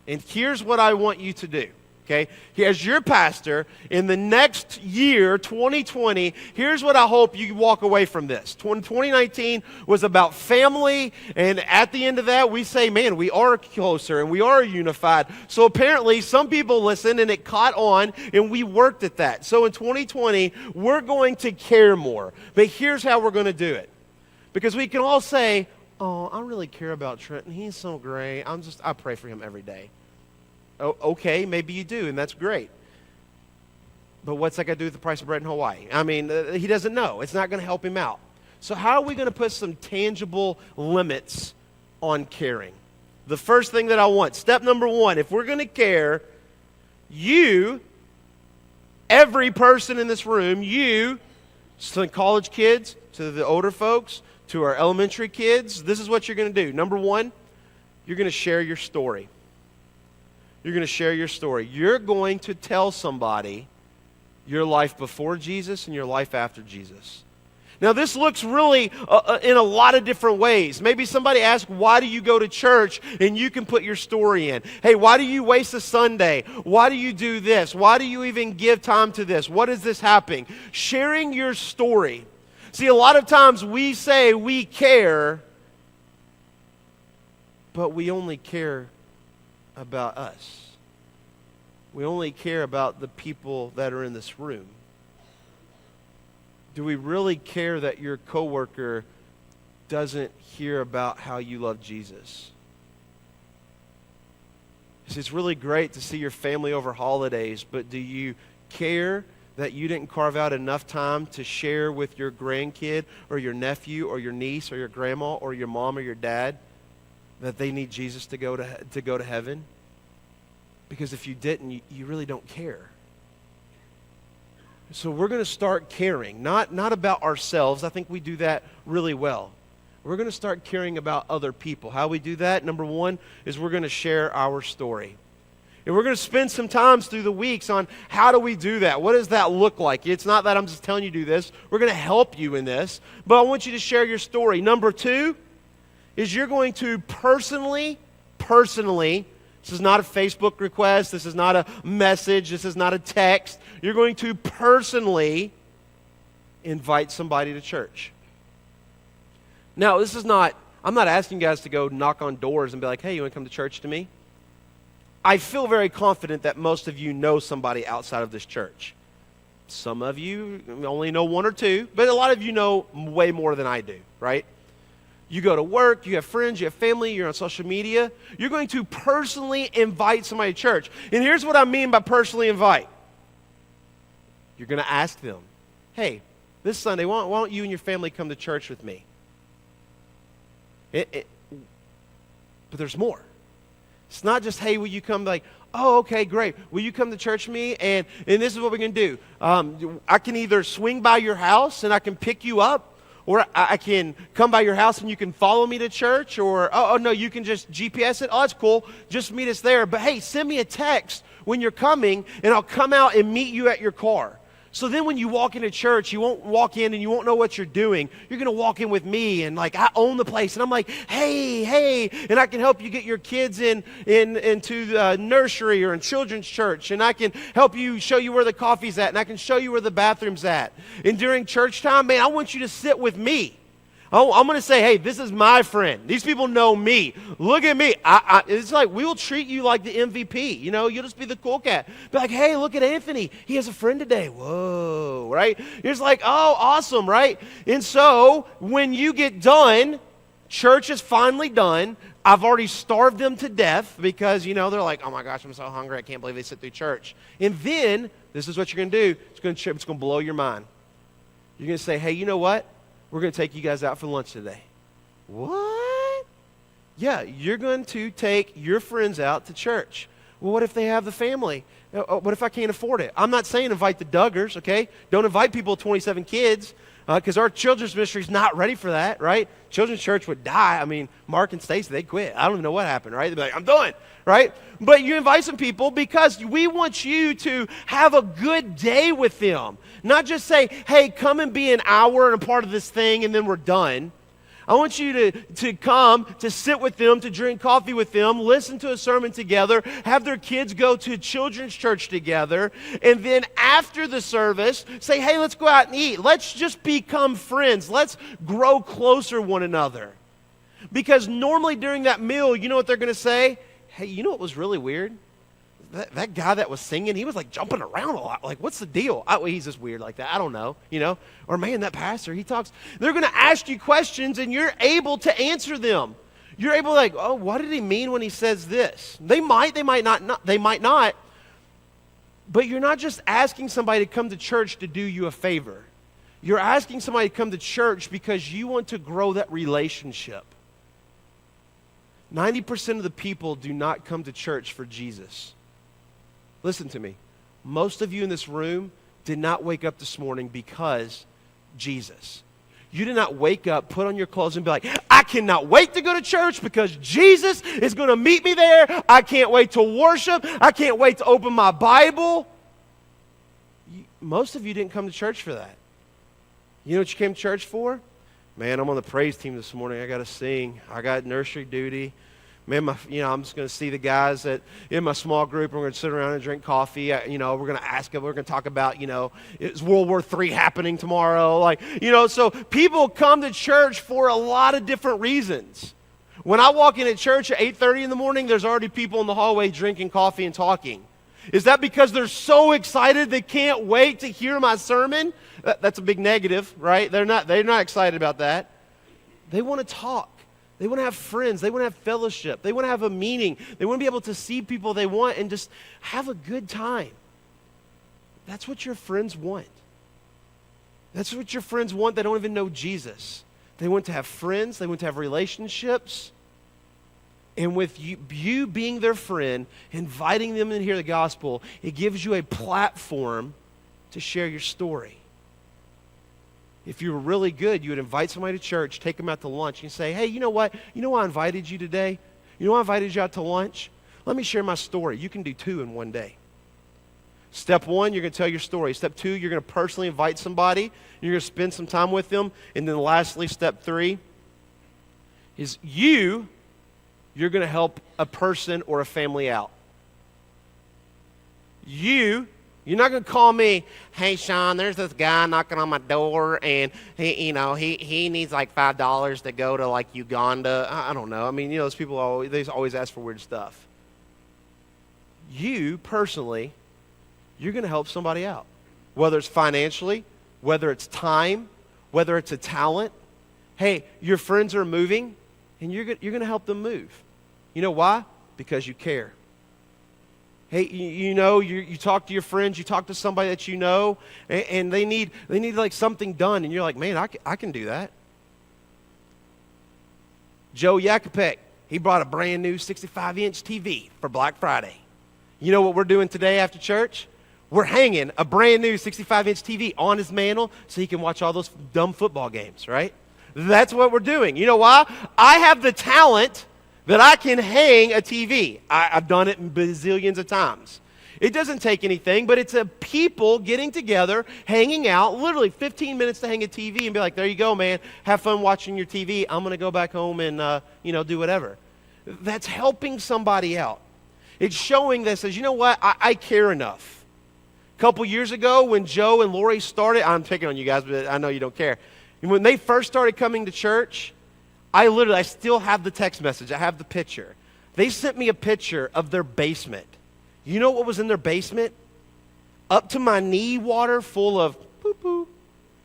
And here's what I want you to do, okay? As your pastor, in the next year, 2020, here's what I hope you walk away from this. 2019 was about family, and at the end of that, we say, man, we are closer and we are unified. So apparently, some people listened and it caught on, and we worked at that. So in 2020, we're going to care more. But here's how we're going to do it. Because we can all say, oh, I really care about Trenton. He's so great. I pray for him every day. Oh, okay, maybe you do, and that's great. But what's that got to do with the price of bread in Hawaii? I mean, he doesn't know. It's not going to help him out. So how are we going to put some tangible limits on caring? The first thing that I want, step number 1, if we're going to care, every person in this room, to the college kids, to the older folks, to our elementary kids, this is what you're going to do. Number 1, you're going to share your story. You're going to share your story. You're going to tell somebody your life before Jesus and your life after Jesus. Now, this looks really in a lot of different ways. Maybe somebody asks, why do you go to church? And you can put your story in. Hey, why do you waste a Sunday? Why do you do this? Why do you even give time to this? What is this happening? Sharing your story. See, a lot of times we say we care, but we only care about us. We only care about the people that are in this room. Do we really care that your coworker doesn't hear about how you love Jesus? It's really great to see your family over holidays, but do you care that you didn't carve out enough time to share with your grandkid or your nephew or your niece or your grandma or your mom or your dad that they need Jesus to go to heaven? Because if you didn't, you really don't care. So we're going to start caring, not about ourselves. I think we do that really well. We're going to start caring about other people. How we do that, number 1, is we're going to share our story. And we're going to spend some time through the weeks on how do we do that? What does that look like? It's not that I'm just telling you to do this. We're going to help you in this. But I want you to share your story. Number 2 is you're going to personally, this is not a Facebook request. This is not a message. This is not a text. You're going to personally invite somebody to church. Now, I'm not asking you guys to go knock on doors and be like, hey, you want to come to church to me? I feel very confident that most of you know somebody outside of this church. Some of you only know 1 or 2, but a lot of you know way more than I do, right? You go to work, you have friends, you have family, you're on social media. You're going to personally invite somebody to church. And here's what I mean by personally invite. You're going to ask them, hey, this Sunday, why don't you and your family come to church with me? But there's more. It's not just, hey, will you come? Like, oh, okay, great. Will you come to church with me? And this is what we're going to do. I can either swing by your house and I can pick you up, Or I can come by your house and you can follow me to church. Or, oh, no, you can just GPS it. Oh, that's cool. Just meet us there. But hey, send me a text when you're coming, and I'll come out and meet you at your car. So then when you walk into church, you won't walk in and you won't know what you're doing. You're going to walk in with me, and like I own the place. And I'm like, hey, and I can help you get your kids into the nursery or in children's church. And I can help you, show you where the coffee's at, and I can show you where the bathroom's at. And during church time, man, I want you to sit with me. I'm going to say, hey, this is my friend. These people know me. Look at me. It's like we will treat you like the MVP. You know, you'll just be the cool cat. Be like, hey, look at Anthony. He has a friend today. Whoa, right? You're just like, oh, awesome, right? And so when you get done, church is finally done. I've already starved them to death because, you know, they're like, oh, my gosh, I'm so hungry. I can't believe they sit through church. And then this is what you're going to do. It's going to blow your mind. You're going to say, hey, you know what? We're going to take you guys out for lunch today. What? Yeah, you're going to take your friends out to church. Well, what if they have the family? What if I can't afford it? I'm not saying invite the Duggars, okay? Don't invite people with 27 kids because our children's ministry is not ready for that, right? Children's church would die. I mean, Mark and Stacy, they quit. I don't even know what happened, right? They'd be like, I'm done, right? But you invite some people because we want you to have a good day with them. Not just say, hey, come and be an hour and a part of this thing and then we're done. I want you to come, to sit with them, to drink coffee with them, listen to a sermon together, have their kids go to children's church together, and then after the service, say, hey, let's go out and eat. Let's just become friends. Let's grow closer one another. Because normally during that meal, you know what they're going to say? Hey, you know what was really weird? That guy that was singing, he was like jumping around a lot. Like, what's the deal? He's just weird like that. I don't know, you know. Or, man, that pastor, he talks. They're going to ask you questions, and you're able to answer them. You're able to like, oh, what did he mean when he says this? They might not. But you're not just asking somebody to come to church to do you a favor. You're asking somebody to come to church because you want to grow that relationship. 90% of the people do not come to church for Jesus. Listen to me. Most of you in this room did not wake up this morning because Jesus. You did not wake up, put on your clothes, and be like, I cannot wait to go to church because Jesus is going to meet me there. I can't wait to worship. I can't wait to open my Bible. Most of you didn't come to church for that. You know what you came to church for? Man, I'm on the praise team this morning. I got to sing. I got nursery duty. Man, I'm just going to see the guys in my small group. We're going to sit around and drink coffee. We're going to ask them. We're going to talk about, is World War III happening tomorrow? So people come to church for a lot of different reasons. When I walk in at church at 8:30 in the morning, there's already people in the hallway drinking coffee and talking. Is that because they're so excited they can't wait to hear my sermon? That's a big negative, right? They're not excited about that. They want to talk. They want to have friends. They want to have fellowship. They want to have a meaning. They want to be able to see people they want and just have a good time. That's what your friends want. That's what your friends want. They don't even know Jesus. They want to have friends. They want to have relationships. And with you being their friend, inviting them in to hear the gospel, it gives you a platform to share your story. If you were really good, you would invite somebody to church, take them out to lunch, and say, hey, you know what? You know why I invited you today? You know why I invited you out to lunch? Let me share my story. You can do 2 in one day. Step 1, you're going to tell your story. Step 2, you're going to personally invite somebody. You're going to spend some time with them. And then lastly, step 3 is you're going to help a person or a family out. You're not going to call me, hey, Sean, there's this guy knocking on my door, and he needs like $5 to go to like Uganda. I don't know. I mean, those people always ask for weird stuff. You personally, you're going to help somebody out, whether it's financially, whether it's time, whether it's a talent. Hey, your friends are moving, and you're going to help them move. You know why? Because you care. Hey, you talk to your friends, you talk to somebody that you know, and they need like something done, and you're like, man, I can do that. Joe Yakupek, he brought a brand new 65-inch TV for Black Friday. You know what we're doing today after church? We're hanging a brand new 65-inch TV on his mantle so he can watch all those dumb football games, right? That's what we're doing. You know why? I have the talent that I can hang a TV. I've done it bazillions of times. It doesn't take anything, but it's a people getting together, hanging out, literally 15 minutes to hang a TV and be like, there you go, man. Have fun watching your TV. I'm going to go back home and, do whatever. That's helping somebody out. It's showing that says, you know what? I care enough. A couple years ago when Joe and Lori started, I'm picking on you guys, but I know you don't care. When they first started coming to church, I still have the text message. I have the picture. They sent me a picture of their basement. You know what was in their basement? Up to my knee water full of poo-poo.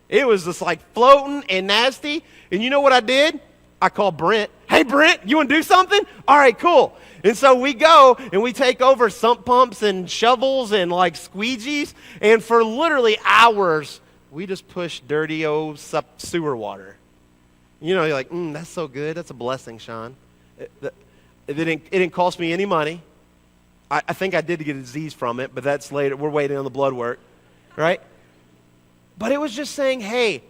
It was just like floating and nasty. And you know what I did? I called Brent. Hey, Brent, you want to do something? All right, cool. And so we go and we take over sump pumps and shovels and like squeegees. And for literally hours, we just push dirty old sewer water. You know, you're like, that's so good. That's a blessing, Sean. It didn't cost me any money. I think I did get a disease from it, but that's later. We're waiting on the blood work, right? But it was just saying, hey,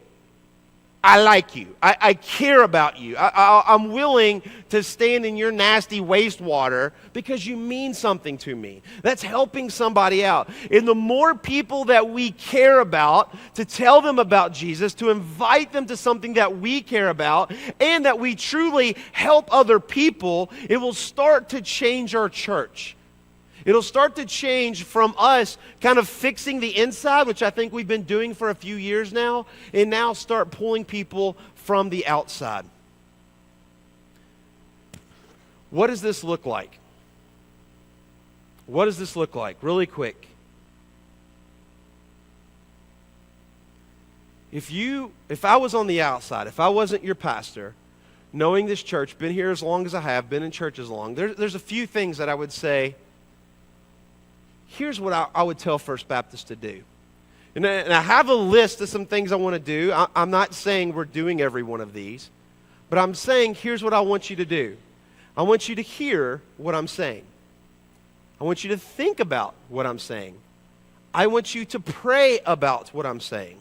I like you. I care about you. I'm willing to stand in your nasty wastewater because you mean something to me. That's helping somebody out. And the more people that we care about, to tell them about Jesus, to invite them to something that we care about, and that we truly help other people, it will start to change our church. It'll start to change from us kind of fixing the inside, which I think we've been doing for a few years now, and now start pulling people from the outside. What does this look like? What does this look like? Really quick. If I was on the outside, if I wasn't your pastor, knowing this church, been here as long as I have, been in church as long, there's a few things that I would say, here's what I would tell First Baptist to do. And I have a list of some things I want to do. I'm not saying we're doing every one of these, but I'm saying here's what I want you to do. I want you to hear what I'm saying. I want you to think about what I'm saying. I want you to pray about what I'm saying.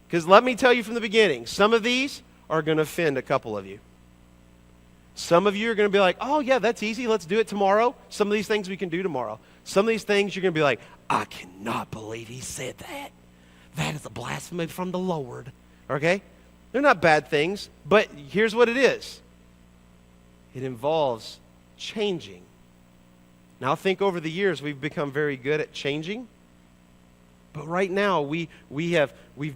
Because let me tell you from the beginning, some of these are going to offend a couple of you. Some of you are going to be like, oh yeah, that's easy. Let's do it tomorrow. Some of these things we can do tomorrow. Some of these things you're going to be like, I cannot believe he said that. That is a blasphemy from the Lord. Okay? They're not bad things, but here's what it is. It involves changing. Now, I think over the years we've become very good at changing. But right now we've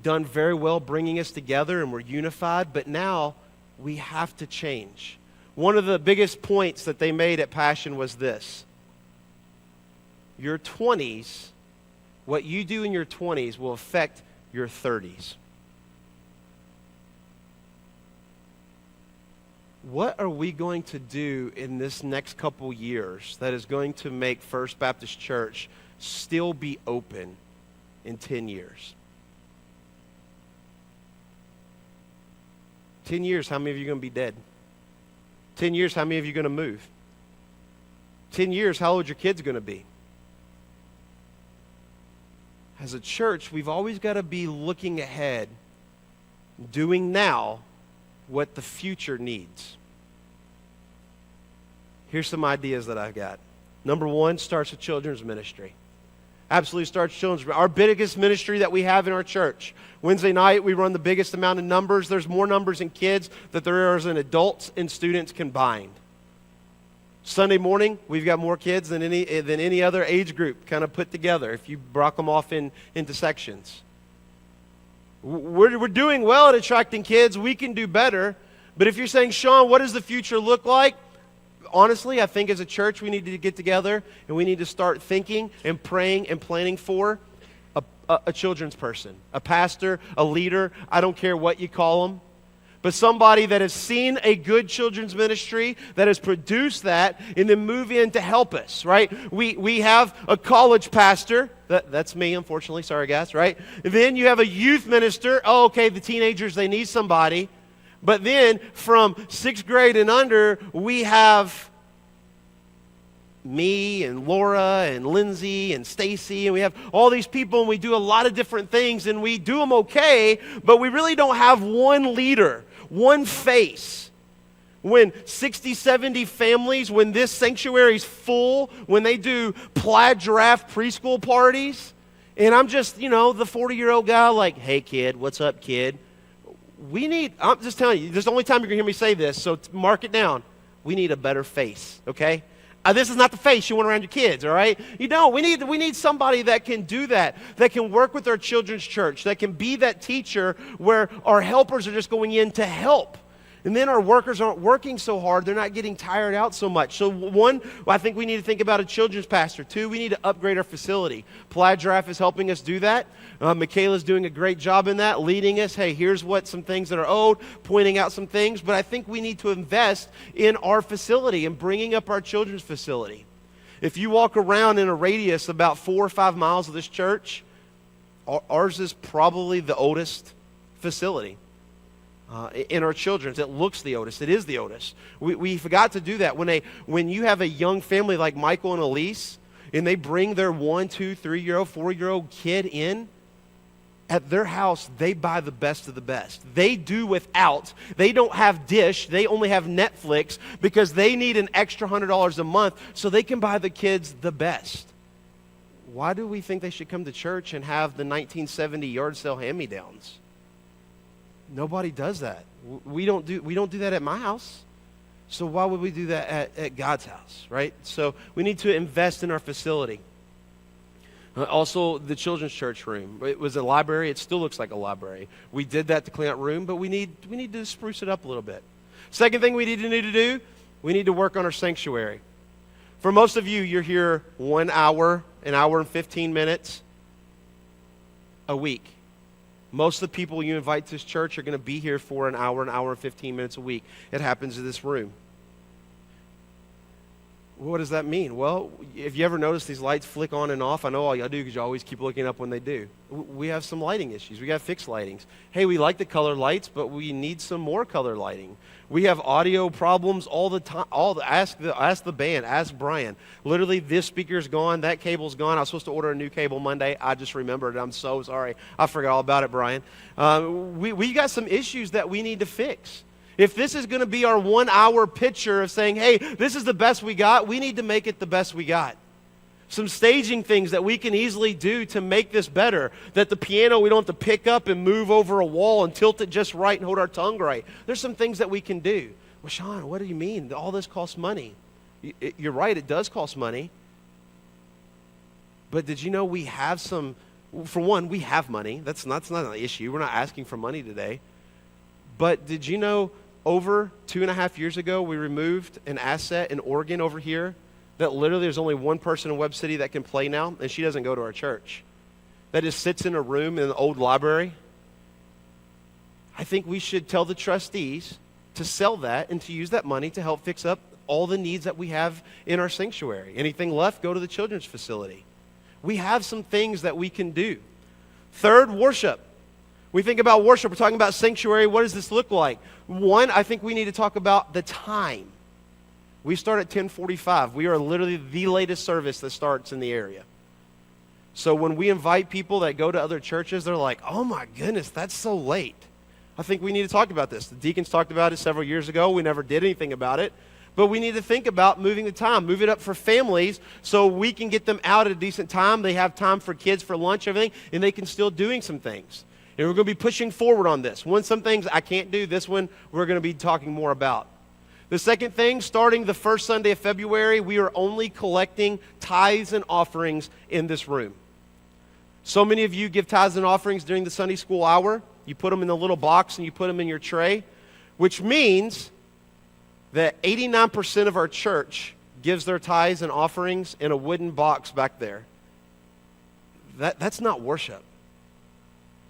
done very well bringing us together and we're unified, but now we have to change. One of the biggest points that they made at Passion was this. Your 20s, what you do in your 20s will affect your 30s. What are we going to do in this next couple years that is going to make First Baptist Church still be open in 10 years? 10 years, how many of you are going to be dead? 10 years, how many of you are going to move? 10 years, how old are your kids going to be? As a church, we've always got to be looking ahead, doing now what the future needs. Here's some ideas that I've got. Number one, starts with children's ministry. Absolutely starts children's. Our biggest ministry that we have in our church. Wednesday night, we run the biggest amount of numbers. There's more numbers in kids than there is in adults and students combined. Sunday morning, we've got more kids than any other age group kind of put together if you broke them off into sections. We're doing well at attracting kids. We can do better. But if you're saying, Sean, what does the future look like? Honestly, I think as a church we need to get together and we need to start thinking and praying and planning for a children's person, a pastor, a leader. I don't care what you call them. But somebody that has seen a good children's ministry, that has produced that, and then move in to help us, right? We have a college pastor. That's me, unfortunately. Sorry, guys, right? And then you have a youth minister. Oh, okay, the teenagers, they need somebody. But then from 6th grade and under, we have me and Laura and Lindsay and Stacy, and we have all these people, and we do a lot of different things, and we do them okay, but we really don't have one leader, one face. When 60, 70 families, when this sanctuary's full, when they do plaid giraffe preschool parties, and I'm just, the 40-year-old guy like, hey, kid, what's up, kid? I'm just telling you, this is the only time you're going to hear me say this, so mark it down. We need a better face, okay? This is not the face you want around your kids, all right? We need somebody that can do that can work with our children's church, that can be that teacher where our helpers are just going in to help. And then our workers aren't working so hard, they're not getting tired out so much. So one, I think we need to think about a children's pastor. Two, we need to upgrade our facility. Plaid Giraffe is helping us do that. Michaela's doing a great job in that, leading us. Hey, here's what some things that are owed, pointing out some things. But I think we need to invest in our facility and bringing up our children's facility. If you walk around in a radius about 4 or 5 miles of this church, ours is probably the oldest facility. In our children's, it looks the oldest. It is the oldest. We forgot to do that. When you have a young family like Michael and Elise, and they bring their 1, 2, 3-year-old, 4-year-old kid in, at their house, they buy the best of the best. They do without. They don't have Dish. They only have Netflix because they need an extra $100 a month so they can buy the kids the best. Why do we think they should come to church and have the 1970 yard sale hand-me-downs? Nobody does that. We don't do that at my house. So why would we do that at God's house, right? So we need to invest in our facility. Also, the children's church room. It was a library. It still looks like a library. We did that to clean out room, but we need to spruce it up a little bit. Second thing we need to do, we need to work on our sanctuary. For most of you, you're here 1 hour, an hour and 15 minutes a week. Most of the people you invite to this church are going to be here for an hour and 15 minutes a week. It happens in this room. What does that mean? Well, if you ever notice these lights flick on and off, I know all y'all do because you always keep looking up when they do. We have some lighting issues. We got fixed lightings. Hey, we like the color lights, but we need some more color lighting. We have audio problems all the time. Ask the band. Ask Brian. Literally, this speaker's gone. That cable's gone. I was supposed to order a new cable Monday. I just remembered. I'm so sorry. I forgot all about it, Brian. We got some issues that we need to fix. If this is going to be our 1 hour picture of saying, hey, this is the best we got, we need to make it the best we got. Some staging things that we can easily do to make this better. That the piano we don't have to pick up and move over a wall and tilt it just right and hold our tongue right. There's some things that we can do. Well, Sean, what do you mean? All this costs money. You're right, it does cost money. But did you know we have some, for one, we have money. That's not an issue. We're not asking for money today. But did you know over 2.5 years ago, we removed an asset, an organ over here, that literally there's only one person in Webb City that can play now, and she doesn't go to our church. That just sits in a room in an old library. I think we should tell the trustees to sell that and to use that money to help fix up all the needs that we have in our sanctuary. Anything left, go to the children's facility. We have some things that we can do. Third, worship. We think about worship. We're talking about sanctuary. What does this look like? One, I think we need to talk about the time. We start at 10:45. We are literally the latest service that starts in the area. So when we invite people that go to other churches, they're like, oh my goodness, that's so late. I think we need to talk about this. The deacons talked about it several years ago. We never did anything about it. But we need to think about moving the time, move it up for families so we can get them out at a decent time. They have time for kids, for lunch, everything, and they can still doing some things. And we're going to be pushing forward on this. Some things I can't do. This one we're going to be talking more about. The second thing, starting the first Sunday of February, we are only collecting tithes and offerings in this room. So many of you give tithes and offerings during the Sunday school hour. You put them in a little box and you put them in your tray, which means that 89% of our church gives their tithes and offerings in a wooden box back there. That's not worship.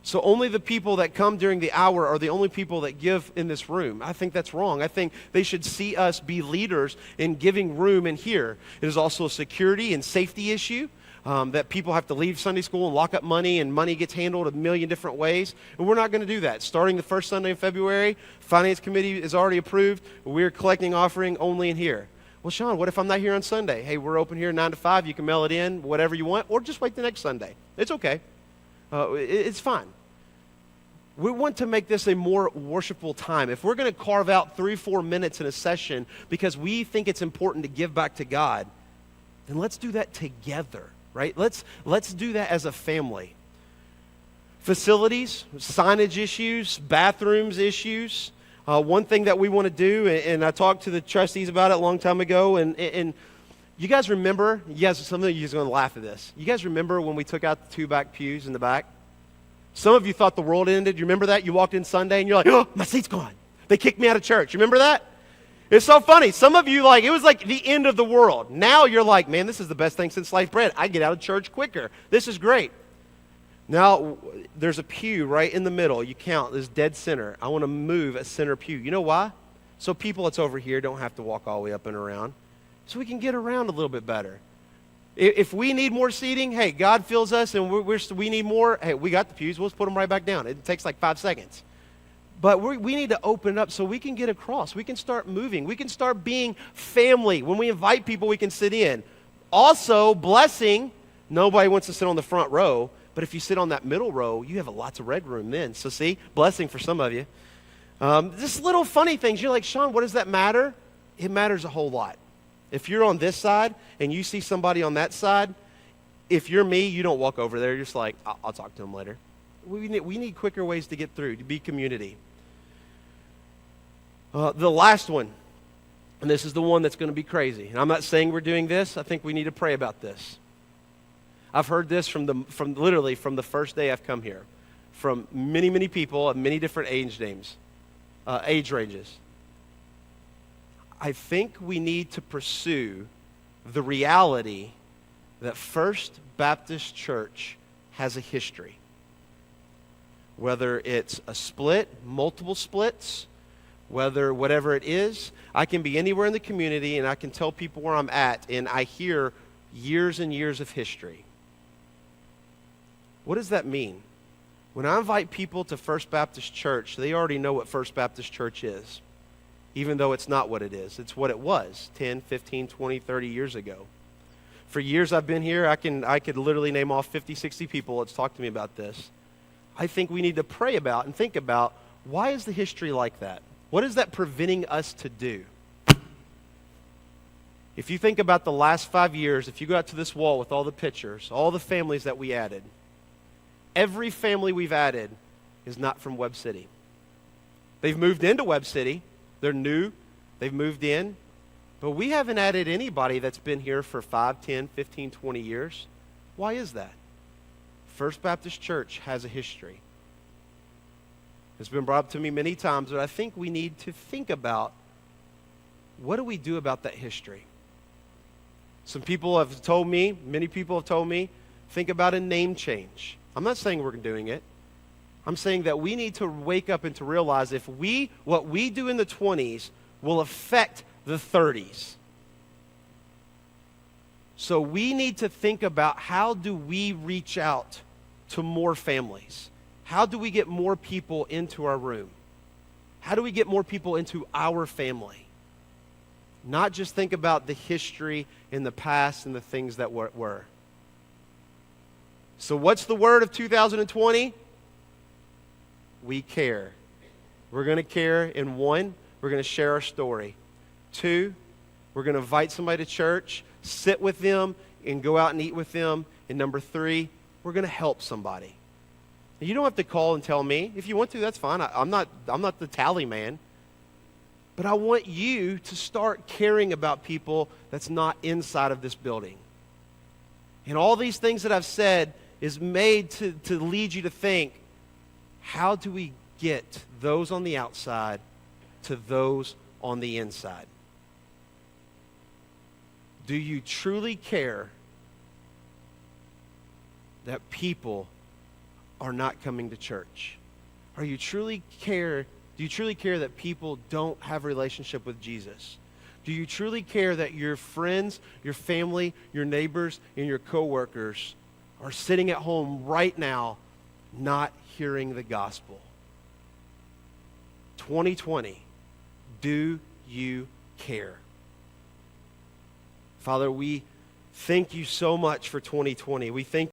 So only the people that come during the hour are the only people that give in this room. I think that's wrong. I think they should see us be leaders in giving room in here. It is also a security and safety issue that people have to leave Sunday school and lock up money, and money gets handled a million different ways. And we're not going to do that. Starting the first Sunday in February, Finance Committee is already approved. We're collecting offering only in here. Well, Sean, what if I'm not here on Sunday? Hey, we're open here 9 to 5. You can mail it in, whatever you want, or just wait the next Sunday. It's okay. It's fine. We want to make this a more worshipful time. If we're going to carve out 3-4 minutes in a session because we think it's important to give back to God, then let's do that together, right? Let's do that as a family. Facilities, signage issues, bathrooms issues. One thing that we want to do, and I talked to the trustees about it a long time ago, and you guys remember, some of you guys are going to laugh at this. You guys remember when we took out the 2 back pews in the back? Some of you thought the world ended. You remember that? You walked in Sunday and you're like, oh, my seat's gone. They kicked me out of church. You remember that? It's so funny. Some of you, it was like the end of the world. Now you're like, man, this is the best thing since sliced bread. I get out of church quicker. This is great. Now, there's a pew right in the middle. You count, this dead center. I want to move a center pew. You know why? So people that's over here don't have to walk all the way up and around. So we can get around a little bit better. If we need more seating, hey, God fills us and we need more, hey, we got the pews. We'll just put them right back down. It takes like 5 seconds. But we need to open it up so we can get across. We can start moving. We can start being family. When we invite people, we can sit in. Also, blessing, nobody wants to sit on the front row. But if you sit on that middle row, you have lots of red room then. So see, blessing for some of you. Just little funny things. You're like, Sean, what does that matter? It matters a whole lot. If you're on this side and you see somebody on that side, if you're me, you don't walk over there. You're just like, I'll talk to them later. We need quicker ways to get through, to be community. The last one, and this is the one that's going to be crazy. And I'm not saying we're doing this. I think we need to pray about this. I've heard this from literally from the first day I've come here, from many, many people of many different age ranges. I think we need to pursue the reality that First Baptist Church has a history. Whether it's a split, multiple splits, whatever it is, I can be anywhere in the community and I can tell people where I'm at and I hear years and years of history. What does that mean? When I invite people to First Baptist Church, they already know what First Baptist Church is, even though it's not what it is. It's what it was 10, 15, 20, 30 years ago. For years I've been here, I could literally name off 50, 60 people that's talked to me about this. I think we need to pray about and think about, why is the history like that? What is that preventing us to do? If you think about the last 5 years, if you go out to this wall with all the pictures, all the families that we added, every family we've added is not from Webb City. They've moved into Webb City. They're new. They've moved in. But we haven't added anybody that's been here for 5, 10, 15, 20 years. Why is that? First Baptist Church has a history. It's been brought up to me many times, but I think we need to think about, what do we do about that history? Some people have told me, many people have told me, think about a name change. I'm not saying we're doing it. I'm saying that we need to wake up and to realize what we do in the 20s will affect the 30s. So we need to think about, how do we reach out to more families? How do we get more people into our room? How do we get more people into our family? Not just think about the history in the past and the things that were. So what's the word of 2020? We care. We're going to care in 1, we're going to share our story. 2, we're going to invite somebody to church, sit with them, and go out and eat with them. And number 3, we're going to help somebody. And you don't have to call and tell me. If you want to, that's fine. I'm not the tally man. But I want you to start caring about people that's not inside of this building. And all these things that I've said is made to lead you to think, how do we get those on the outside to those on the inside? Do you truly care that people are not coming to church? Do you truly care that people don't have a relationship with Jesus? Do you truly care that your friends, your family, your neighbors, and your coworkers are sitting at home right now not hearing the gospel? 2020, do you care? Father, we thank you so much for 2020. We thank